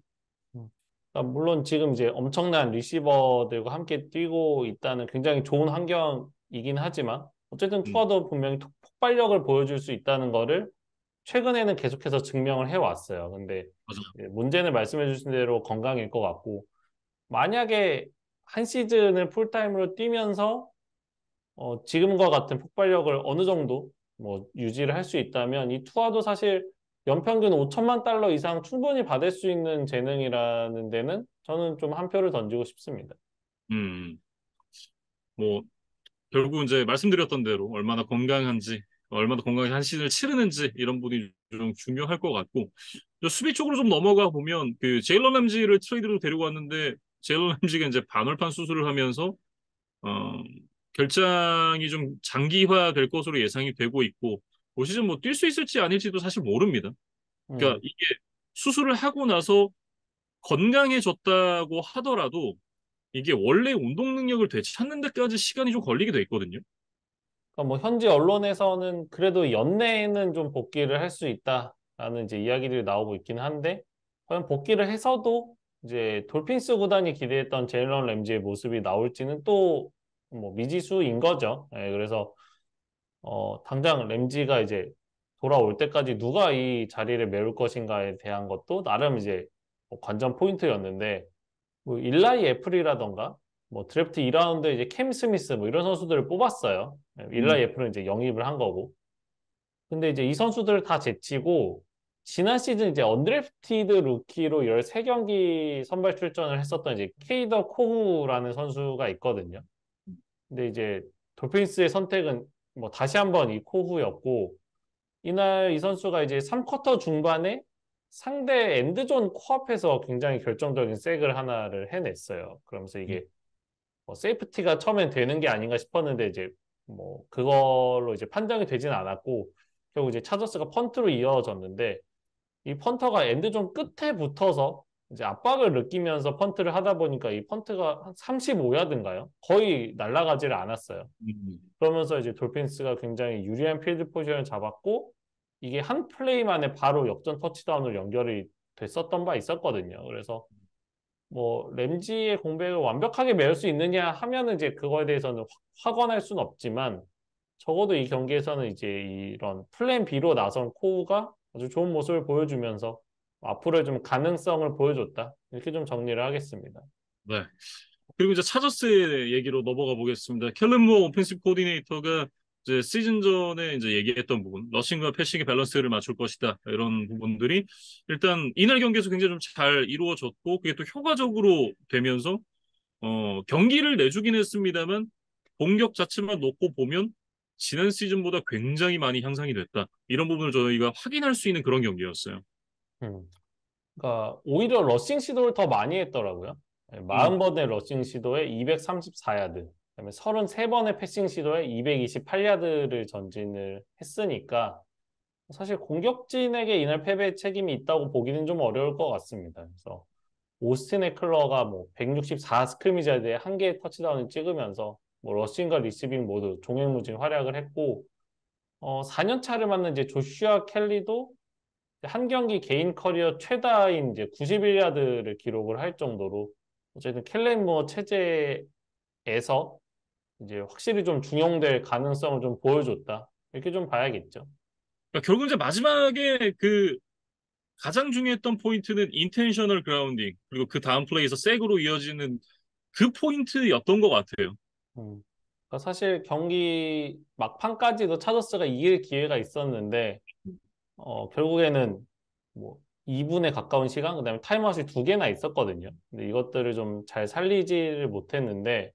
그러니까 물론 지금 이제 엄청난 리시버들과 함께 뛰고 있다는 굉장히 좋은 환경이긴 하지만 어쨌든 음, 투어도 분명히 폭발력을 보여줄 수 있다는 거를 최근에는 계속해서 증명을 해왔어요. 근데 맞아. 이제 문제는 말씀해 주신 대로 건강일 것 같고 만약에 한 시즌을 풀타임으로 뛰면서 지금과 같은 폭발력을 어느 정도 뭐 유지를 할 수 있다면 이 투어도 사실 연평균 5천만 달러 이상 충분히 받을 수 있는 재능이라는 데는 저는 좀 한 표를 던지고 싶습니다. 음, 뭐 결국 이제 말씀드렸던 대로 얼마나 건강한지, 얼마나 건강하게 한 시즌을 치르는지 이런 부분이 좀 중요할 것 같고 저 수비 쪽으로 좀 넘어가 보면 제일런 램지를 트레이드로 데리고 왔는데 제일런 램지가 이제 반월판 수술을 하면서 어, 결장이 좀 장기화 될 것으로 예상이 되고 있고 올 시즌 뭐 뛸 수 있을지 아닐지도 사실 모릅니다. 그러니까 음. 이게 수술을 하고 나서 건강해졌다고 하더라도 이게 원래 운동 능력을 되찾는 데까지 시간이 좀 걸리게 돼 있거든요. 그러니까 뭐 현지 언론에서는 그래도 연내에는 좀 복귀를 할 수 있다라는 이제 이야기들이 나오고 있긴 한데 과연 복귀를 해서도 이제 돌핀스 구단이 기대했던 제일런 램지의 모습이 나올지는 또 뭐 미지수인 거죠. 예, 그래서 당장 램지가 이제 돌아올 때까지 누가 이 자리를 메울 것인가에 대한 것도 나름 이제 뭐 관전 포인트였는데 뭐 일라이 애플이라던가 뭐 드래프트 2라운드 이제 캠 스미스 뭐 이런 선수들을 뽑았어요. 일라이 음, 애플은 이제 영입을 한 거고. 근데 이제 이 선수들을 다 제치고 지난 시즌 이제 언드래프티드 루키로 13경기 선발 출전을 했었던 이제 케이더 코후라는 선수가 있거든요. 근데 이제 돌핀스의 선택은 뭐 다시 한번 이 코후였고 이날 이 선수가 이제 3쿼터 중반에 상대 엔드존 코앞에서 굉장히 결정적인 색을 하나를 해냈어요. 그러면서 음, 이게 뭐 세이프티가 처음엔 되는 게 아닌가 싶었는데 이제 뭐 그걸로 이제 판정이 되진 않았고 결국 이제 차저스가 펀트로 이어졌는데 이 펀터가 엔드존 끝에 붙어서 이제 압박을 느끼면서 펀트를 하다 보니까 이 펀트가 한 35야드인가요? 거의 날아가지를 않았어요. 음, 그러면서 이제 돌핀스가 굉장히 유리한 필드 포지션을 잡았고 이게 한 플레이 만에 바로 역전 터치다운으로 연결이 됐었던 바 있었거든요. 그래서 뭐 램지의 공백을 완벽하게 메울 수 있느냐 하면은 이제 그거에 대해서는 확언할 수는 없지만 적어도 이 경기에서는 이제 이런 플랜 B로 나선 코우가 아주 좋은 모습을 보여주면서 앞으로의 좀 가능성을 보여줬다. 이렇게 좀 정리를 하겠습니다. 네. 그리고 이제 차저스의 얘기로 넘어가 보겠습니다. 켈른 무어 오펜시브 코디네이터가 이제 시즌 전에 이제 얘기했던 부분, 러싱과 패싱의 밸런스를 맞출 것이다. 이런 부분들이 일단 이날 경기에서 굉장히 좀 잘 이루어졌고 그게 또 효과적으로 되면서 경기를 내주긴 했습니다만 공격 자체만 놓고 보면 지난 시즌보다 굉장히 많이 향상이 됐다. 이런 부분을 저희가 확인할 수 있는 그런 경기였어요. 음. 그러니까 오히려 러싱 시도를 더 많이 했더라고요. 음, 40번의 러싱 시도에 234야드, 그다음에 33번의 패싱 시도에 228야드를 전진을 했으니까 사실 공격진에게 이날 패배의 책임이 있다고 보기는 좀 어려울 것 같습니다. 그래서 오스틴 에클러가 뭐 164 스크리미지 야드에 한 개의 터치다운을 찍으면서 뭐 러싱과 리시빙 모두 종횡무진 활약을 했고 4년 차를 맞는 이제 조슈아 켈리도 한 경기 개인 커리어 최다인 이제 91야드를 기록을 할 정도로 어쨌든 켈렌 무어 체제에서 이제 확실히 좀 중용될 가능성을 좀 보여줬다. 이렇게 좀 봐야겠죠. 그러니까 결국 이제 마지막에 그 가장 중요했던 포인트는 인텐셔널 그라운딩 그리고 그 다음 플레이에서 색으로 이어지는 그 포인트였던 것 같아요. 음. 그러니까 사실 경기 막판까지도 차저스가 이길 기회가 있었는데 결국에는 뭐 2분에 가까운 시간, 그다음에 타임아웃이 두 개나 있었거든요. 근데 이것들을 좀 잘 살리지를 못했는데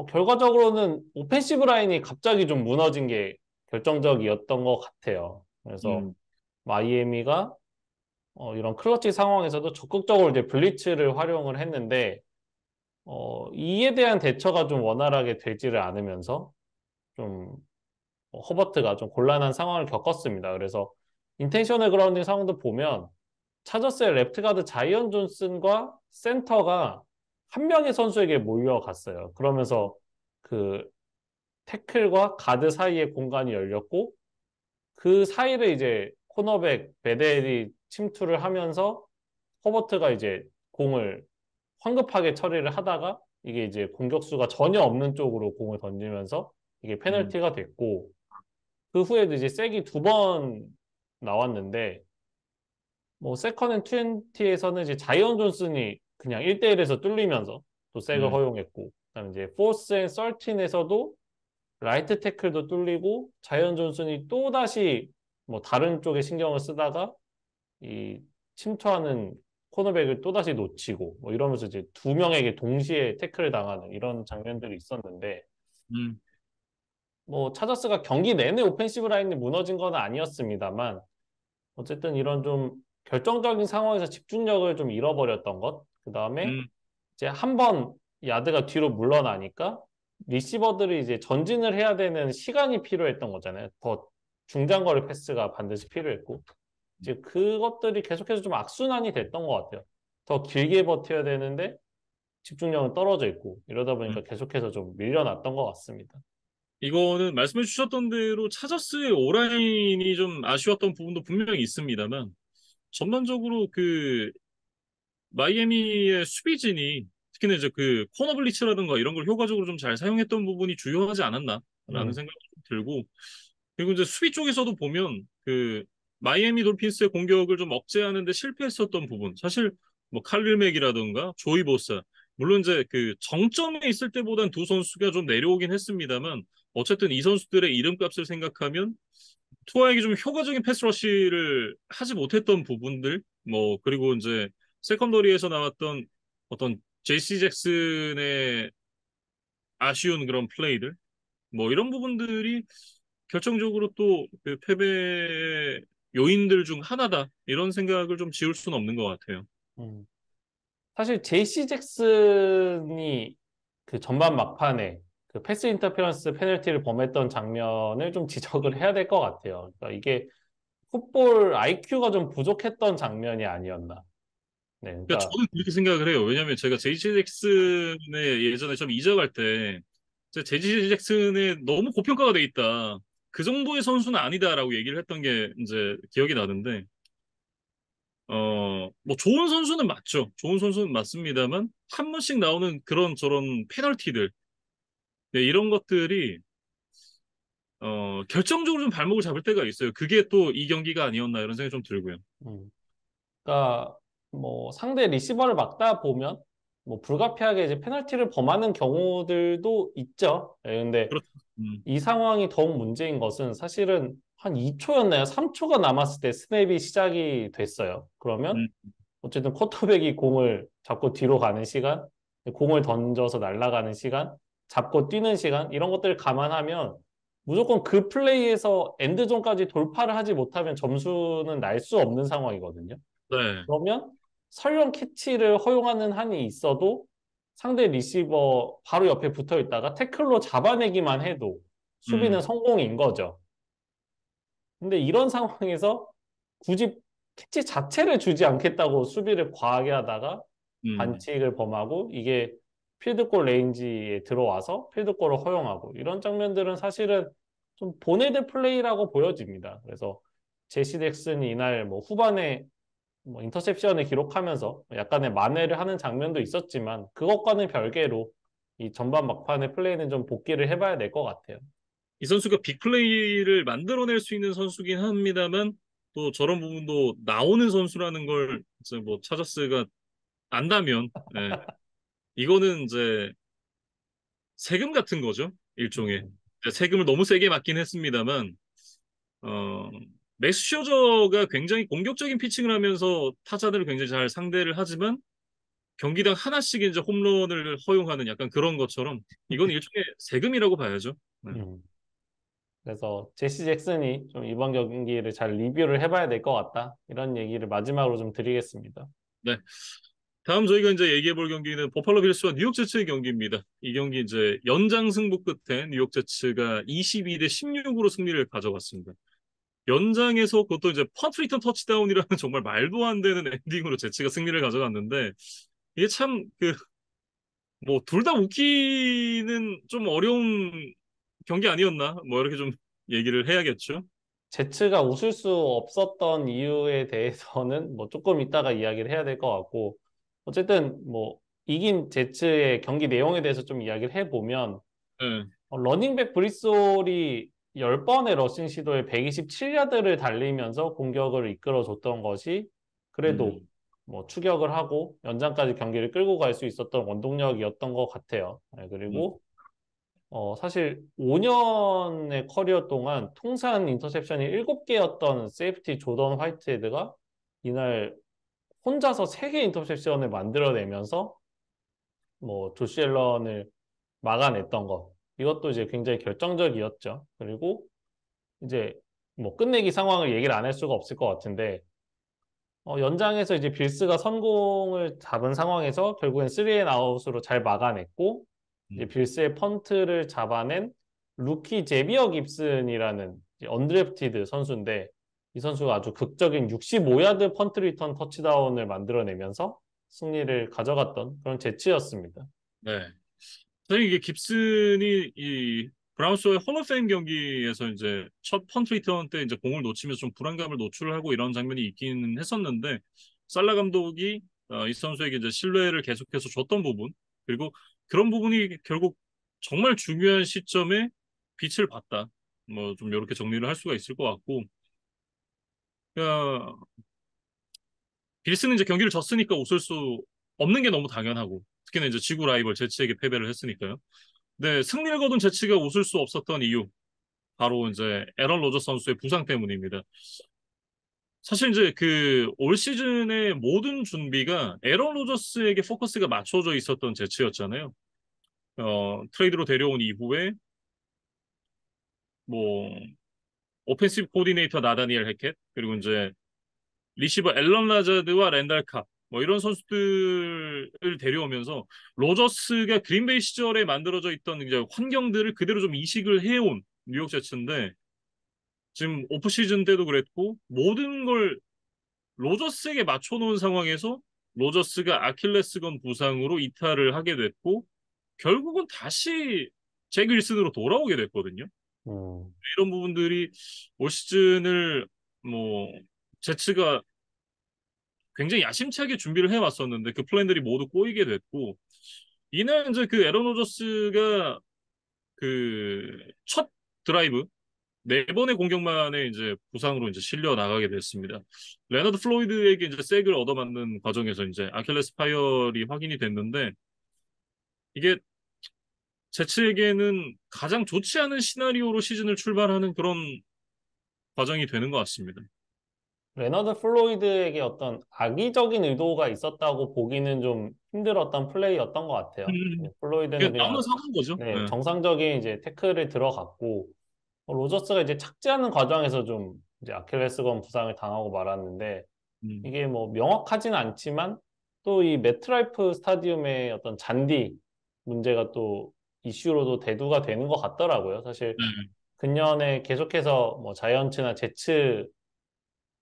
결과적으로는 오펜시브 라인이 갑자기 좀 무너진 게 결정적이었던 것 같아요. 그래서 음, 마이애미가 이런 클러치 상황에서도 적극적으로 이제 블리츠를 활용을 했는데 이에 대한 대처가 좀 원활하게 되지를 않으면서 좀 허버트가 좀 곤란한 상황을 겪었습니다. 그래서 인텐셔널 그라운딩 상황도 보면 차저스의 레프트 가드 자이언 존슨과 센터가 한 명의 선수에게 몰려갔어요. 그러면서 그 태클과 가드 사이에 공간이 열렸고 그 사이를 이제 코너백 베델이 침투를 하면서 허버트가 이제 공을 황급하게 처리를 하다가 이게 이제 공격수가 전혀 없는 쪽으로 공을 던지면서 이게 음, 페널티가 됐고 그 후에도 이제 색이 두 번 나왔는데 뭐 세컨 앤 트웬티에서는 이제 자이언 존슨이 그냥 1대1에서 뚫리면서 또 색을 음, 허용했고 그다음에 이제 포스 앤 썰틴에서도 라이트 태클도 뚫리고 자이언 존슨이 또 다시 뭐 다른 쪽에 신경을 쓰다가 이 침투하는 코너백을 또 다시 놓치고 뭐 이러면서 이제 두 명에게 동시에 태클을 당하는 이런 장면들이 있었는데 음, 뭐 차저스가 경기 내내 오펜시브 라인이 무너진 건 아니었습니다만 어쨌든 이런 좀 결정적인 상황에서 집중력을 좀 잃어버렸던 것, 그 다음에 음, 이제 한 번 야드가 뒤로 물러나니까 리시버들이 이제 전진을 해야 되는 시간이 필요했던 거잖아요. 더 중장거리 패스가 반드시 필요했고 이제 그것들이 계속해서 좀 악순환이 됐던 것 같아요. 더 길게 버텨야 되는데 집중력은 떨어져 있고 이러다 음. 보니까 계속해서 좀 밀려났던 것 같습니다. 이거는 말씀해 주셨던 대로 차저스의 오라인이 좀 아쉬웠던 부분도 분명히 있습니다만 전반적으로 그 마이애미의 수비진이 특히나 이제 그 코너 블리츠라든가 이런 걸 효과적으로 좀 잘 사용했던 부분이 주요하지 않았나라는 음, 생각이 좀 들고 그리고 이제 수비 쪽에서도 보면 그 마이애미 돌핀스의 공격을 좀 억제하는 데 실패했었던 부분 사실 뭐 칼릴 맥이라든가 조이 보사 물론 이제 그 정점에 있을 때보단 두 선수가 좀 내려오긴 했습니다만 어쨌든 이 선수들의 이름값을 생각하면 투어에게 좀 효과적인 패스러시를 하지 못했던 부분들, 뭐, 그리고 이제 세컨더리에서 나왔던 어떤 제이시 잭슨의 아쉬운 그런 플레이들, 뭐, 이런 부분들이 결정적으로 또 그 패배의 요인들 중 하나다. 이런 생각을 좀 지울 수는 없는 것 같아요. 음. 사실 제이시 잭슨이 그 전반 막판에 그 패스 인터ference 페널티를 범했던 장면을 좀 지적을 해야 될 것 같아요. 그러니까 이게 풋볼 IQ가 좀 부족했던 장면이 아니었나. 네, 그러니까 그러니까 저는 그렇게 생각을 해요. 왜냐하면 제가 제이시 잭슨의 예전에 좀 이적할 때 제이시 잭슨에 너무 고평가가 돼 있다. 그 정도의 선수는 아니다라고 얘기를 했던 게 이제 기억이 나는데 뭐 좋은 선수는 맞죠. 좋은 선수는 맞습니다만 한 번씩 나오는 그런 저런 페널티들 네, 이런 것들이 결정적으로 좀 발목을 잡을 때가 있어요. 그게 또 이 경기가 아니었나 이런 생각이 좀 들고요. 음, 그러니까 뭐 상대 리시버를 막다 보면 뭐 불가피하게 이제 페널티를 범하는 경우들도 있죠. 예, 근데 그렇죠. 음, 이 상황이 더욱 문제인 것은 사실은 한 2초였나요? 3초가 남았을 때 스냅이 시작이 됐어요. 그러면 음, 어쨌든 쿼터백이 공을 잡고 뒤로 가는 시간, 공을 던져서 날아가는 시간, 잡고 뛰는 시간, 이런 것들을 감안하면 무조건 그 플레이에서 엔드존까지 돌파를 하지 못하면 점수는 날 수 없는 상황이거든요. 네. 그러면 설령 캐치를 허용하는 한이 있어도 상대 리시버 바로 옆에 붙어 있다가 태클로 잡아내기만 해도 수비는 음, 성공인 거죠. 근데 이런 상황에서 굳이 캐치 자체를 주지 않겠다고 수비를 과하게 하다가 음. 반칙을 범하고 이게 필드골 레인지에 들어와서 필드골을 허용하고 이런 장면들은 사실은 좀 보내드 플레이라고 보여집니다. 그래서 제시 잭슨이 이날 뭐 후반에 뭐 인터셉션을 기록하면서 약간의 만회를 하는 장면도 있었지만 그것과는 별개로 이 전반 막판의 플레이는 좀 복귀를 해봐야 될 것 같아요. 이 선수가 빅플레이를 만들어낼 수 있는 선수긴 합니다만 또 저런 부분도 나오는 선수라는 걸 이제 뭐 차저스가 안다면 예, 이거는 이제 세금 같은 거죠. 일종의. 음, 세금을 너무 세게 맞긴 했습니다만 어, 맥스 셔저가 굉장히 공격적인 피칭을 하면서 타자들을 굉장히 잘 상대를 하지만 경기당 하나씩 이제 홈런을 허용하는 약간 그런 것처럼 이건 일종의 세금이라고 봐야죠. 네. 음. 그래서 제시 잭슨이 좀 이번 경기를 잘 리뷰를 해봐야 될 것 같다. 이런 얘기를 마지막으로 좀 드리겠습니다. 네. 다음 저희가 이제 얘기해 볼 경기는 버팔로 빌스와 뉴욕 제츠의 경기입니다. 이 경기 이제 연장 승부 끝에 뉴욕 제츠가 22대 16으로 승리를 가져갔습니다. 연장에서 그것도 이제 펀트 리턴 터치다운이라는 정말 말도 안 되는 엔딩으로 제츠가 승리를 가져갔는데 이게 참 그 뭐 둘 다 웃기는 좀 어려운 경기 아니었나? 뭐 이렇게 좀 얘기를 해야겠죠. 제츠가 웃을 수 없었던 이유에 대해서는 뭐 조금 이따가 이야기를 해야 될 것 같고 어쨌든 뭐 이긴 제츠의 경기 내용에 대해서 좀 이야기를 해보면 네. 러닝백 브리솔이 10번의 러싱 시도에 127야드를 달리면서 공격을 이끌어줬던 것이 그래도 음, 뭐 추격을 하고 연장까지 경기를 끌고 갈 수 있었던 원동력이었던 것 같아요. 네, 음, 그리고 사실 5년의 커리어 동안 통산 인터셉션이 7개였던 세이프티 조던 화이트헤드가 이날 혼자서 3개 인터셉션을 만들어내면서 뭐 조시 앨런을 막아냈던 것. 이것도 이제 굉장히 결정적이었죠. 그리고 이제 뭐 끝내기 상황을 얘기를 안 할 수가 없을 것 같은데 연장에서 이제 빌스가 선공을 잡은 상황에서 결국엔 3앤아웃으로 잘 막아냈고 이제 음. 빌스의 펀트를 잡아낸 루키 제비어 깁슨이라는 이제 언드래프티드 선수인데 이 선수가 아주 극적인 65야드 펀트 리턴 터치다운을 만들어내면서 승리를 가져갔던 그런 재치였습니다. 네. 사실 이게 깁슨이 이 브라운스와의 홀로페임 경기에서 이제 첫 펀트 리턴 때 이제 공을 놓치면서 좀 불안감을 노출을 하고 이런 장면이 있기는 했었는데 살라 감독이 이 선수에게 이제 신뢰를 계속해서 줬던 부분 그리고 그런 부분이 결국 정말 중요한 시점에 빛을 봤다. 뭐 좀 이렇게 정리를 할 수가 있을 것 같고 야, 빌스는 이제 경기를 졌으니까 웃을 수 없는 게 너무 당연하고 특히나 이제 지구 라이벌 제치에게 패배를 했으니까요. 네, 승리를 거둔 제치가 웃을 수 없었던 이유 바로 이제 에런 로저스 선수의 부상 때문입니다. 사실 이제 그 올 시즌의 모든 준비가 에런 로저스에게 포커스가 맞춰져 있었던 제치였잖아요. 트레이드로 데려온 이후에 뭐 오펜시브 코디네이터 나다니엘 해켓 그리고 이제 리시버 앨런 라자드와 랜달 캅, 뭐 이런 선수들을 데려오면서 로저스가 그린베이 시절에 만들어져 있던 이제 환경들을 그대로 좀 이식을 해온 뉴욕 제츠인데 지금 오프 시즌 때도 그랬고 모든 걸 로저스에게 맞춰놓은 상황에서 로저스가 아킬레스건 부상으로 이탈을 하게 됐고 결국은 다시 잭 윌슨으로 돌아오게 됐거든요. 음, 이런 부분들이 올 시즌을 뭐 제츠가 굉장히 야심차게 준비를 해왔었는데 그 플랜들이 모두 꼬이게 됐고 이날 이제 그 에런 로저스가 그 첫 드라이브 네 번의 공격만에 이제 부상으로 이제 실려 나가게 됐습니다. 레너드 플로이드에게 이제 색을 얻어맞는 과정에서 이제 아킬레스 파열이 확인이 됐는데 이게 제츠에게는 가장 좋지 않은 시나리오로 시즌을 출발하는 그런 과정이 되는 것 같습니다. 레너드 플로이드에게 어떤 악의적인 의도가 있었다고 보기는 좀 힘들었던 플레이였던 것 같아요. 음, 플로이드는 그냥 나오는 그냥 상황인 거죠. 네, 예. 정상적인 이제 태클을 들어갔고 로저스가 이제 착지하는 과정에서 좀 이제 아킬레스건 부상을 당하고 말았는데 음, 이게 뭐 명확하진 않지만 또 이 매트라이프 스타디움의 어떤 잔디 문제가 또 이슈로도 대두가 되는 것 같더라고요. 사실 네, 근년에 계속해서 뭐 자이언츠나 제츠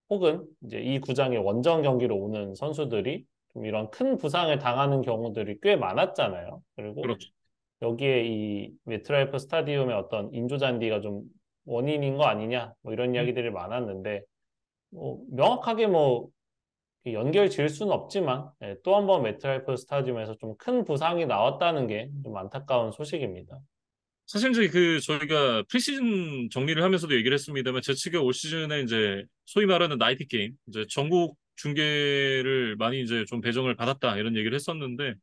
혹은 이제 이 구장에 원정 경기로 오는 선수들이 좀 이런 큰 부상을 당하는 경우들이 꽤 많았잖아요. 그리고 그렇죠. 여기에 이 메트라이프 스타디움의 어떤 인조 잔디가 좀 원인인 거 아니냐 뭐 이런 음. 이야기들이 많았는데 뭐 명확하게 뭐 연결 지을 수는 없지만 또 한 번 메트라이프 스타디움에서 좀 큰 부상이 나왔다는 게 좀 안타까운 소식입니다. 사실 이제 그 저희가 프리시즌 정리를 하면서도 얘기를 했습니다만 제치가 올 시즌에 이제 소위 말하는 나이트 게임 이제 전국 중계를 많이 이제 좀 배정을 받았다 이런 얘기를 했었는데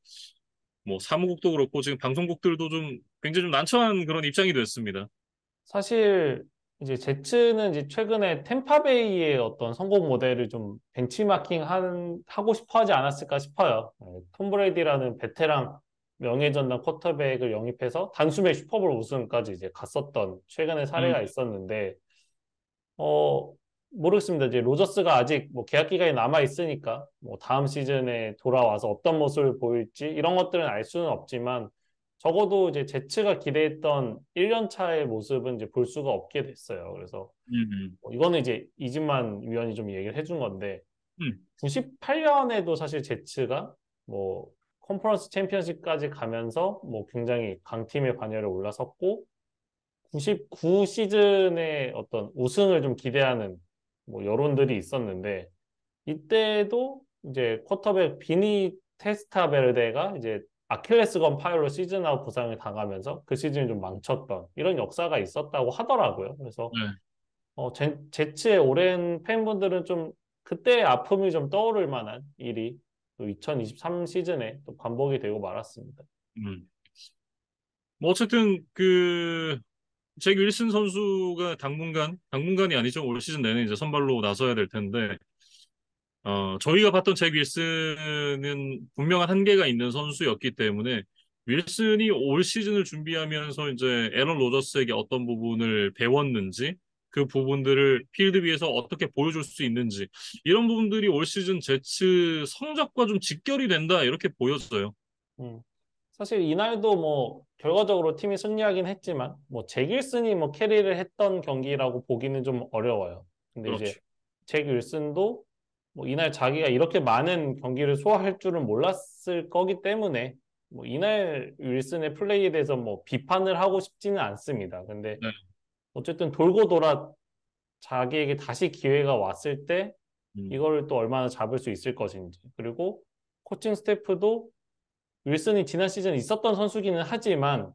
뭐 사무국도 그렇고 지금 방송국들도 좀 굉장히 좀 난처한 그런 입장이 됐습니다. 사실 이제 제츠는 이제 최근에 템파베이의 어떤 성공 모델을 좀 하고 싶어 하지 않았을까 싶어요. 톰 브레이디라는 베테랑 명예전당 쿼터백을 영입해서 단숨에 슈퍼볼 우승까지 이제 갔었던 최근의 음, 사례가 있었는데 어, 모르겠습니다. 이제 로저스가 아직 뭐 계약 기간이 남아 있으니까 뭐 다음 시즌에 돌아와서 어떤 모습을 보일지 이런 것들은 알 수는 없지만 적어도 이제 제츠가 기대했던 1년 차의 모습은 이제 볼 수가 없게 됐어요. 그래서 음, 뭐 이거는 이제 이진만 위원이 좀 얘기를 해준 건데 음, 98년에도 사실 제츠가 뭐 컨퍼런스 챔피언십까지 가면서 뭐 굉장히 강팀의 반열에 올라섰고 99 시즌의 어떤 우승을 좀 기대하는 뭐 여론들이 있었는데 이때도 이제 쿼터백 비니 테스타베르데가 이제 아킬레스건 파열로 시즌 아웃 부상을 당하면서 그 시즌이 좀 망쳤던 이런 역사가 있었다고 하더라고요. 그래서 네. 제츠의 오랜 팬분들은 좀 그때의 아픔이 좀 떠오를 만한 일이 또 2023 시즌에 또 반복이 되고 말았습니다. 음. 뭐 어쨌든 그 잭 윌슨 선수가 당분간이 아니죠. 올 시즌 내내 이제 선발로 나서야 될 텐데 저희가 봤던 잭 윌슨은 분명한 한계가 있는 선수였기 때문에 윌슨이 올 시즌을 준비하면서 이제 애런 로저스에게 어떤 부분을 배웠는지 그 부분들을 필드 위에서 어떻게 보여줄 수 있는지 이런 부분들이 올 시즌 제츠 성적과 좀 직결이 된다 이렇게 보였어요. 음. 사실 이날도 뭐 결과적으로 팀이 승리하긴 했지만 뭐 잭 윌슨이 뭐 캐리를 했던 경기라고 보기는 좀 어려워요. 근데 이제 그렇죠. 잭 윌슨도 뭐 이날 자기가 이렇게 많은 경기를 소화할 줄은 몰랐을 거기 때문에 뭐 이날 윌슨의 플레이에 대해서 뭐 비판을 하고 싶지는 않습니다. 근데 네. 어쨌든 돌고 돌아 자기에게 다시 기회가 왔을 때 음, 이거를 또 얼마나 잡을 수 있을 것인지 그리고 코칭 스태프도 윌슨이 지난 시즌 있었던 선수기는 하지만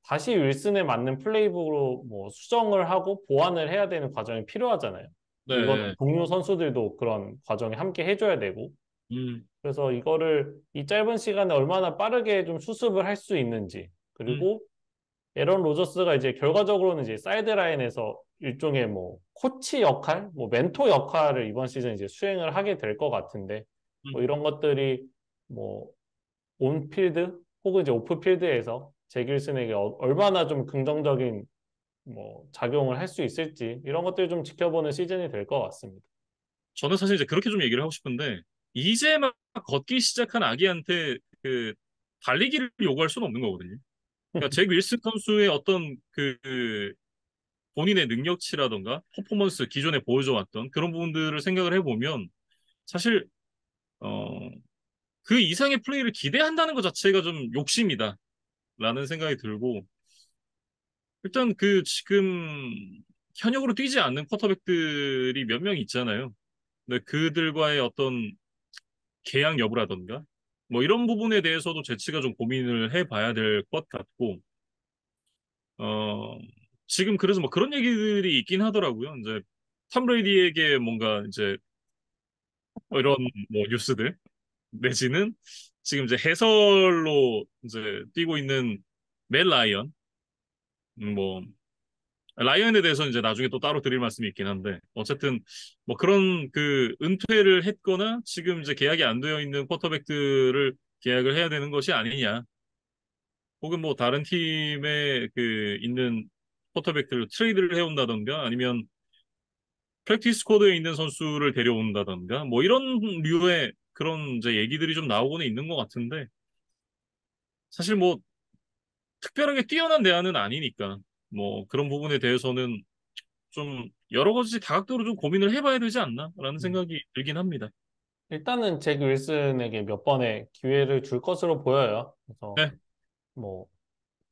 다시 윌슨에 맞는 플레이북으로 뭐 수정을 하고 보완을 해야 되는 과정이 필요하잖아요. 뭐 이건 네. 동료 선수들도 그런 과정에 함께 해줘야 되고 음, 그래서 이거를 이 짧은 시간에 얼마나 빠르게 좀 수습을 할 수 있는지 음, 그리고 에런 로저스가 이제 결과적으로는 이제 사이드라인에서 일종의 뭐 코치 역할, 뭐 멘토 역할을 이번 시즌 이제 수행을 하게 될 것 같은데 뭐 음. 이런 것들이 뭐 온필드 혹은 이제 오프필드에서 제길슨에게 얼마나 좀 긍정적인 뭐 작용을 할 수 있을지 이런 것들 좀 지켜보는 시즌이 될 것 같습니다. 저는 사실 이제 그렇게 좀 얘기를 하고 싶은데 이제 막 걷기 시작한 아기한테 그 달리기를 요구할 수는 없는 거거든요. 그러니까 잭 윌슨 선수의 어떤 그 본인의 능력치라던가 퍼포먼스 기존에 보여줘왔던 그런 부분들을 생각을 해보면 사실 어, 그 이상의 플레이를 기대한다는 것 자체가 좀 욕심이다라는 생각이 들고 일단 그 지금 현역으로 뛰지 않는 쿼터백들이 몇 명 있잖아요. 근데 그들과의 어떤 계약 여부라던가 뭐 이런 부분에 대해서도 제치가 좀 고민을 해봐야 될 것 같고 어 지금 그래서 뭐 그런 얘기들이 있긴 하더라고요. 이제 톰 브레이디에게 뭔가 이제 뭐 이런 뭐 뉴스들 내지는 지금 이제 해설로 이제 뛰고 있는 멜 라이언 뭐 라이언에 대해서는 이제 나중에 또 따로 드릴 말씀이 있긴 한데 어쨌든 뭐 그런 그 은퇴를 했거나 지금 이제 계약이 안 되어 있는 쿼터백들을 계약을 해야 되는 것이 아니냐. 혹은 뭐 다른 팀에 그 있는 쿼터백들을 트레이드를 해온다던가 아니면 프랙티스 코드에 있는 선수를 데려온다던가 뭐 이런 류의 그런 이제 얘기들이 좀 나오고는 있는 것 같은데 사실 뭐 특별하게 뛰어난 대안은 아니니까 뭐 그런 부분에 대해서는 좀 여러 가지 다각도로 좀 고민을 해봐야 되지 않나라는 음. 생각이 들긴 합니다. 일단은 잭 윌슨에게 몇 번의 기회를 줄 것으로 보여요. 그래서 네, 뭐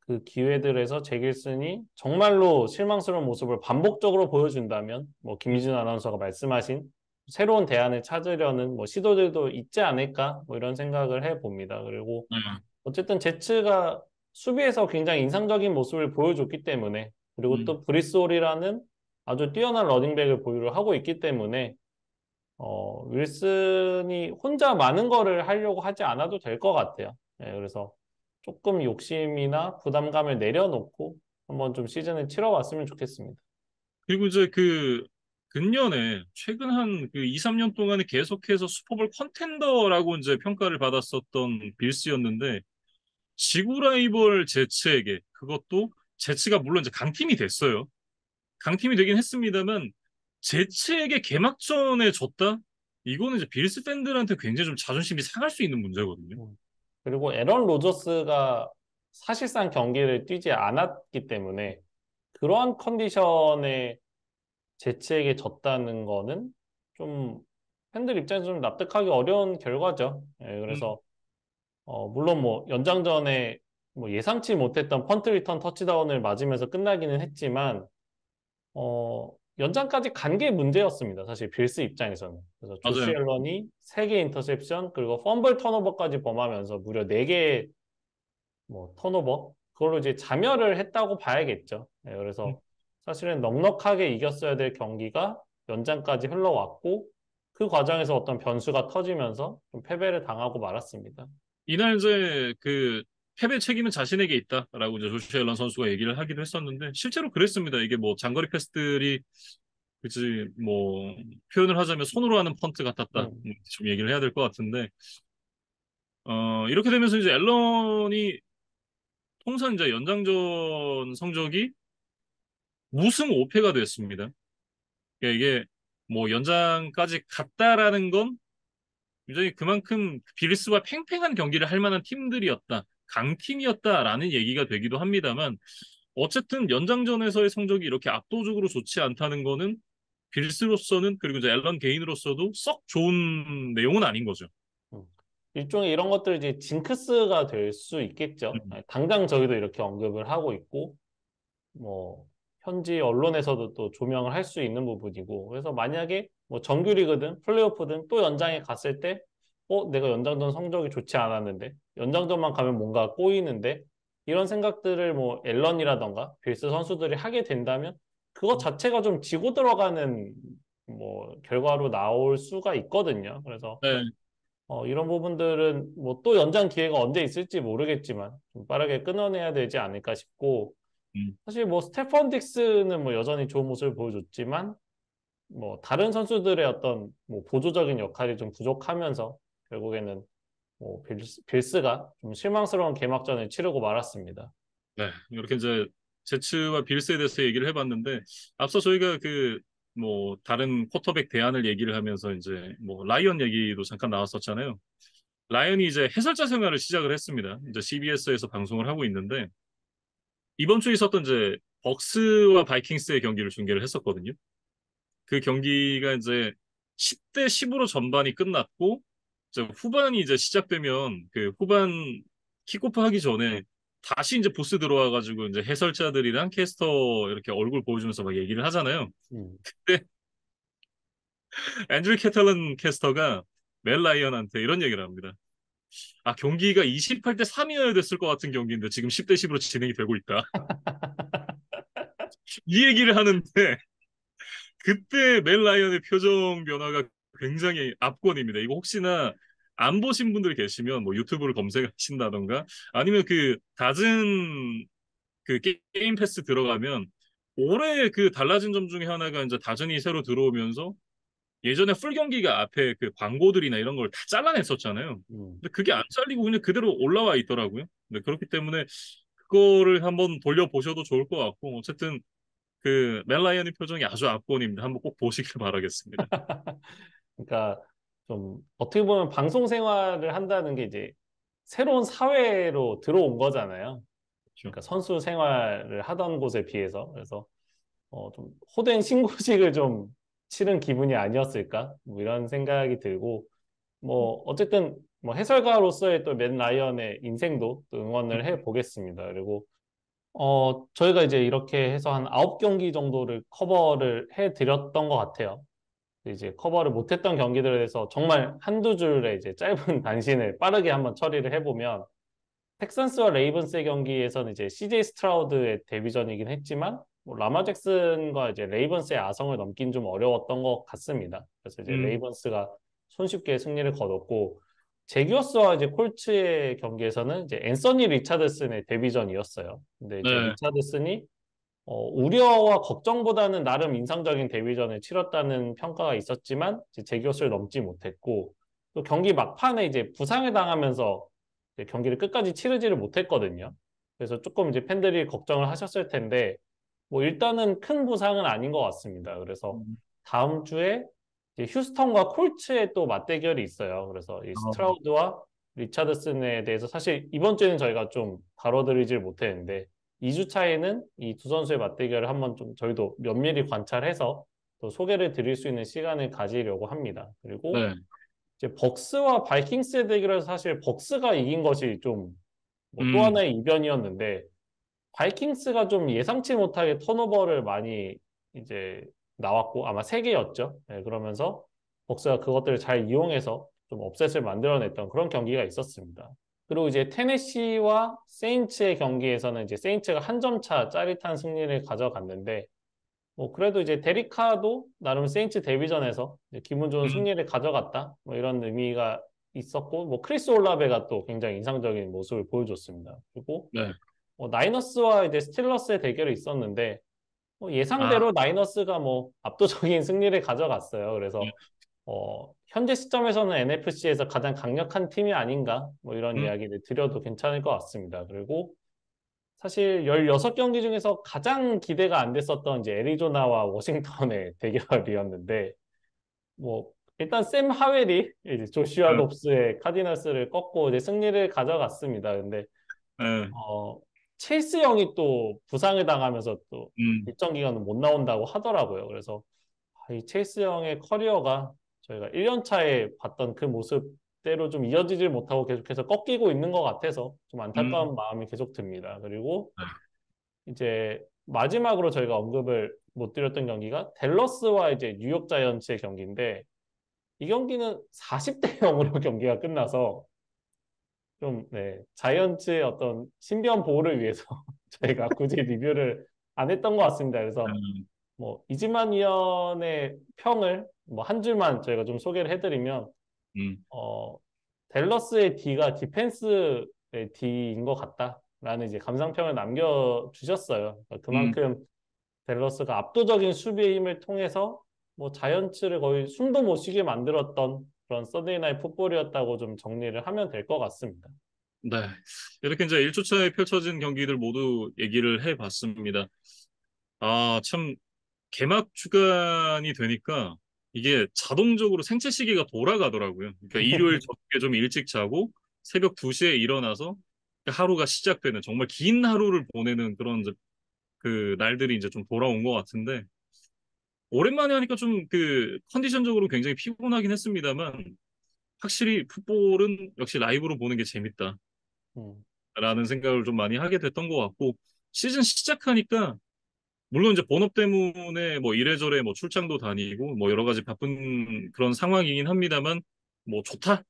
그 기회들에서 잭 윌슨이 정말로 실망스러운 모습을 반복적으로 보여준다면 뭐 김희준 아나운서가 말씀하신 새로운 대안을 찾으려는 뭐 시도들도 있지 않을까 뭐 이런 생각을 해봅니다. 그리고 네, 어쨌든 제츠가 수비에서 굉장히 인상적인 모습을 보여줬기 때문에 그리고 음. 또 브리스홀이라는 아주 뛰어난 러닝백을 보유를 하고 있기 때문에 윌슨이 혼자 많은 거를 하려고 하지 않아도 될 것 같아요. 예, 그래서 조금 욕심이나 부담감을 내려놓고 한번 좀 시즌을 치러봤으면 좋겠습니다. 그리고 이제 그 근년에 최근 한 그 2, 3년 동안에 계속해서 슈퍼볼 컨텐더라고 이제 평가를 받았었던 빌스였는데 지구 라이벌 제츠에게 그것도 제츠가 물론 이제 강팀이 됐어요. 강팀이 되긴 했습니다만 제츠에게 개막전에 졌다? 이거는 이제 빌스 팬들한테 굉장히 좀 자존심이 상할 수 있는 문제거든요. 음. 그리고 에런 로저스가 사실상 경기를 뛰지 않았기 때문에 그러한 컨디션에 제치에게 졌다는 거는 좀 팬들 입장에서 좀 납득하기 어려운 결과죠. 예, 음, 그래서 물론 뭐 연장전에 뭐 예상치 못했던 펀트 리턴 터치다운을 맞으면서 끝나기는 했지만 연장까지 간 게 문제였습니다. 사실 빌스 입장에서는. 그래서 조시 맞아요. 앨런이 3개 인터셉션 그리고 펌블 턴오버까지 범하면서 무려 4개 뭐 턴오버 그걸로 이제 자멸을 했다고 봐야겠죠. 네, 음, 그래서 사실은 넉넉하게 이겼어야 될 경기가 연장까지 흘러왔고 그 과정에서 어떤 변수가 터지면서 좀 패배를 당하고 말았습니다. 이날 이제 그 패배 책임은 자신에게 있다라고 이제 조시 앨런 선수가 얘기를 하기도 했었는데 실제로 그랬습니다. 이게 뭐 장거리 패스들이 그치 뭐 표현을 하자면 손으로 하는 펀트 같았다. 음, 좀 얘기를 해야 될 것 같은데 이렇게 되면서 이제 앨런이 통산 이제 연장전 성적이 무승 5패가 됐습니다. 그러니까 이게 뭐 연장까지 갔다라는 건 굉장히 그만큼 빌스와 팽팽한 경기를 할 만한 팀들이었다. 강팀이었다라는 얘기가 되기도 합니다만 어쨌든 연장전에서의 성적이 이렇게 압도적으로 좋지 않다는 거는 빌스로서는 그리고 이제 앨런 개인으로서도 썩 좋은 내용은 아닌 거죠. 음. 일종의 이런 것들이 이제 징크스가 될 수 있겠죠. 음, 당장 저희도 이렇게 언급을 하고 있고 뭐 현지 언론에서도 또 조명을 할 수 있는 부분이고 그래서 만약에 뭐 정규리그든 플레이오프든 또 연장에 갔을 때 내가 연장전 성적이 좋지 않았는데 연장전만 가면 뭔가 꼬이는데 이런 생각들을 뭐 앨런이라던가 빌스 선수들이 하게 된다면 그것 자체가 좀 지고 들어가는 뭐 결과로 나올 수가 있거든요. 그래서 네, 이런 부분들은 뭐 또 연장 기회가 언제 있을지 모르겠지만 좀 빠르게 끊어내야 되지 않을까 싶고 음, 사실 뭐 스테펀 딕스는 뭐 여전히 좋은 모습을 보여줬지만 뭐 다른 선수들의 어떤 뭐 보조적인 역할이 좀 부족하면서 결국에는 뭐 빌스가 좀 실망스러운 개막전을 치르고 말았습니다. 네, 이렇게 이제 제츠와 빌스에 대해서 얘기를 해봤는데 앞서 저희가 그 뭐 다른 쿼터백 대안을 얘기를 하면서 이제 뭐 라이언 얘기도 잠깐 나왔었잖아요. 라이언이 이제 해설자 생활을 시작을 했습니다. 이제 CBS에서 방송을 하고 있는데 이번 주에 있었던 이제 벅스와 바이킹스의 경기를 중계를 했었거든요. 그 경기가 이제 10대 10으로 전반이 끝났고 이제 후반이 이제 시작되면 그 후반 킥오프 하기 전에 다시 이제 보스 들어와가지고 이제 해설자들이랑 캐스터 이렇게 얼굴 보여주면서 막 얘기를 하잖아요. 음. 근데 앤드류 캐털런 캐스터가 멜 라이언한테 이런 얘기를 합니다. 아, 경기가 28대 3이어야 됐을 것 같은 경기인데 지금 10대 10으로 진행이 되고 있다. 이 얘기를 하는데 그때 멜 라이언의 표정 변화가 굉장히 압권입니다. 이거 혹시나 안 보신 분들 계시면 뭐 유튜브를 검색하신다던가 아니면 그 다른 그 게임 패스 들어가면 올해 그 달라진 점 중에 하나가 이제 다전이 새로 들어오면서 예전에 풀 경기가 앞에 그 광고들이나 이런 걸 다 잘라냈었잖아요. 음. 근데 그게 안 잘리고 그냥 그대로 올라와 있더라고요. 네, 그렇기 때문에 그거를 한번 돌려보셔도 좋을 것 같고 어쨌든 그 멜라이언의 표정이 아주 압권입니다. 한번 꼭 보시길 바라겠습니다. 그러니까 좀 어떻게 보면 방송 생활을 한다는 게 이제 새로운 사회로 들어온 거잖아요. 그렇죠. 그러니까 선수 생활을 하던 곳에 비해서. 그래서 좀 호된 신고식을 좀 치른 기분이 아니었을까? 뭐 이런 생각이 들고, 뭐 어쨌든 뭐 해설가로서의 또 맨 라이언의 인생도 또 응원을 해 보겠습니다. 그리고 저희가 이제 이렇게 해서 한 9경기 정도를 커버를 해 드렸던 것 같아요. 이제 커버를 못했던 경기들에 대해서 정말 한두 줄의 이제 짧은 단신을 빠르게 한번 처리를 해보면, 텍산스와 레이븐스의 경기에서는 이제 CJ 스트라우드의 데뷔전이긴 했지만 뭐 라마 잭슨과 이제 레이븐스의 아성을 넘긴 좀 어려웠던 것 같습니다. 그래서 이제 음, 레이븐스가 손쉽게 승리를 거뒀고, 제기어스와 이제 콜츠의 경기에서는 이제 앤서니 리차드슨의 데뷔전이었어요. 근데 이제 네. 리차드슨이 우려와 걱정보다는 나름 인상적인 데뷔전을 치렀다는 평가가 있었지만 이제 제기어스를 넘지 못했고, 또 경기 막판에 이제 부상을 당하면서 이제 경기를 끝까지 치르지를 못했거든요. 그래서 조금 이제 팬들이 걱정을 하셨을 텐데 뭐 일단은 큰 부상은 아닌 것 같습니다. 그래서 음, 다음 주에 이제 휴스턴과 콜츠의 또 맞대결이 있어요. 그래서 이 어, 스트라우드와 리차드슨에 대해서 사실 이번 주에는 저희가 좀 다뤄드리질 못했는데 2주 차에는 이 두 선수의 맞대결을 한번 좀 저희도 면밀히 관찰해서 또 소개를 드릴 수 있는 시간을 가지려고 합니다. 그리고 네. 이제 벅스와 바이킹스의 대결에서 사실 벅스가 이긴 것이 좀 뭐 또 음, 하나의 이변이었는데, 바이킹스가 좀 예상치 못하게 턴오버를 많이 이제 나왔고 아마 세 개였죠. 네, 그러면서 벅스가 그것들을 잘 이용해서 좀 업셋을 만들어냈던 그런 경기가 있었습니다. 그리고 이제 테네시와 세인츠의 경기에서는 이제 세인츠가 한 점 차 짜릿한 승리를 가져갔는데, 뭐 그래도 이제 데리카도 나름 세인츠 데뷔전에서 이제 기분 좋은 음, 승리를 가져갔다, 뭐 이런 의미가 있었고, 뭐 크리스 올라베가 또 굉장히 인상적인 모습을 보여줬습니다. 그리고 네. 나이너스와 이제 스틸러스의 대결이 있었는데 아, 예상대로 나이너스가 뭐 압도적인 승리를 가져갔어요. 네. 그래서 현재 시점에서는 NFC에서 가장 강력한 팀이 아닌가 뭐 이런 음, 이야기를 드려도 괜찮을 것 같습니다. 그리고 사실 16경기 중에서 가장 기대가 안 됐었던 이제 애리조나와 워싱턴의 대결이었는데, 뭐 일단 샘 하웰이 이제 조슈아 네. dobs의 카디널스를 꺾고 이제 승리를 가져갔습니다. 근데 네. 어, 체이스 형이 또 부상을 당하면서 또 음, 일정 기간은 못 나온다고 하더라고요. 그래서 이 체이스 형의 커리어가 저희가 1년 차에 봤던 그 모습대로 좀 이어지질 못하고 계속해서 꺾이고 있는 것 같아서 좀 음, 안타까운 마음이 계속 듭니다. 그리고 네. 이제 마지막으로 저희가 언급을 못 드렸던 경기가 댈러스와 이제 뉴욕 자이언츠의 경기인데, 이 경기는 40대 0으로 경기가 끝나서 좀, 네, 자이언츠의 어떤 신변 보호를 위해서 저희가 굳이 리뷰를 안 했던 것 같습니다. 그래서 음, 뭐 이지만 위원의 평을 뭐 한 줄만 저희가 좀 소개를 해드리면, 음, 어, 댈러스의 D가 디펜스의 D인 것 같다라는 이제 감상평을 남겨주셨어요. 그러니까 음, 그만큼 댈러스가 압도적인 수비의 힘을 통해서 뭐 자이언츠를 거의 숨도 못 쉬게 만들었던 그런 서데이 나잇 풋볼이었다고 좀 정리를 하면 될 것 같습니다. 네. 이렇게 이제 1주차에 펼쳐진 경기들 모두 얘기를 해봤습니다. 아, 참, 개막 주간이 되니까 이게 자동적으로 생체 시계가 돌아가더라고요. 그러니까 일요일 저녁에 좀 일찍 자고 새벽 2시에 일어나서 하루가 시작되는 정말 긴 하루를 보내는 그런 이제 그 날들이 이제 좀 돌아온 것 같은데 오랜만에 하니까 좀 그 컨디션적으로 굉장히 피곤하긴 했습니다만 확실히 풋볼은 역시 라이브로 보는 게 재밌다라는 음, 생각을 좀 많이 하게 됐던 것 같고 시즌 시작하니까 물론 이제 본업 때문에 뭐 이래저래 뭐 출장도 다니고 뭐 여러 가지 바쁜 그런 상황이긴 합니다만 뭐 좋다.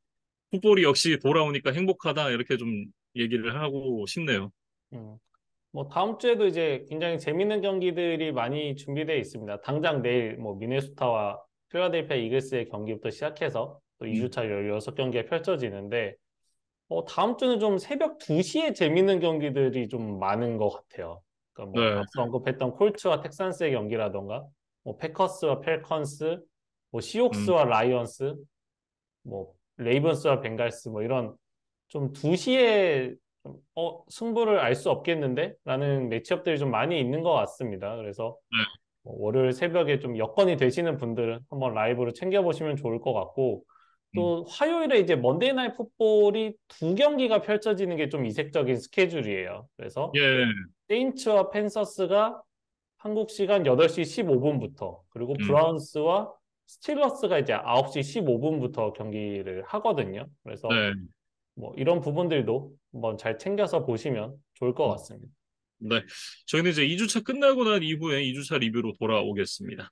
풋볼이 역시 돌아오니까 행복하다. 이렇게 좀 얘기를 하고 싶네요. 음. 뭐 다음 주에도 이제 굉장히 재밌는 경기들이 많이 준비되어 있습니다. 당장 내일 뭐 미네소타와 필라델피아 이글스의 경기부터 시작해서 또 음, 2주차 16경기가 펼쳐지는데, 다음 주는 좀 새벽 2시에 재밌는 경기들이 좀 많은 것 같아요. 그러니까 뭐 네. 앞서 언급했던 콜츠와 텍산스의 경기라던가 뭐 패커스와 펠컨스, 뭐 음, 시옥스와 라이언스, 뭐 레이븐스와 벵갈스 뭐 이런 좀 2시에 좀, 승부를 알 수 없겠는데? 라는 매치업들이 좀 많이 있는 것 같습니다. 그래서 네. 뭐 월요일 새벽에 좀 여건이 되시는 분들은 한번 라이브로 챙겨보시면 좋을 것 같고 음, 또 화요일에 이제 먼데이 나잇 풋볼이 2경기가 펼쳐지는 게 좀 이색적인 스케줄이에요. 그래서 예. 세인츠와 펜서스가 한국 시간 8시 15분부터 그리고 음, 브라운스와 스틸러스가 이제 9시 15분부터 경기를 하거든요. 그래서 네. 뭐 이런 부분들도 한번 잘 챙겨서 보시면 좋을 것 음, 같습니다. 네. 저희는 이제 2주차 끝나고 난 이후에 2주차 리뷰로 돌아오겠습니다.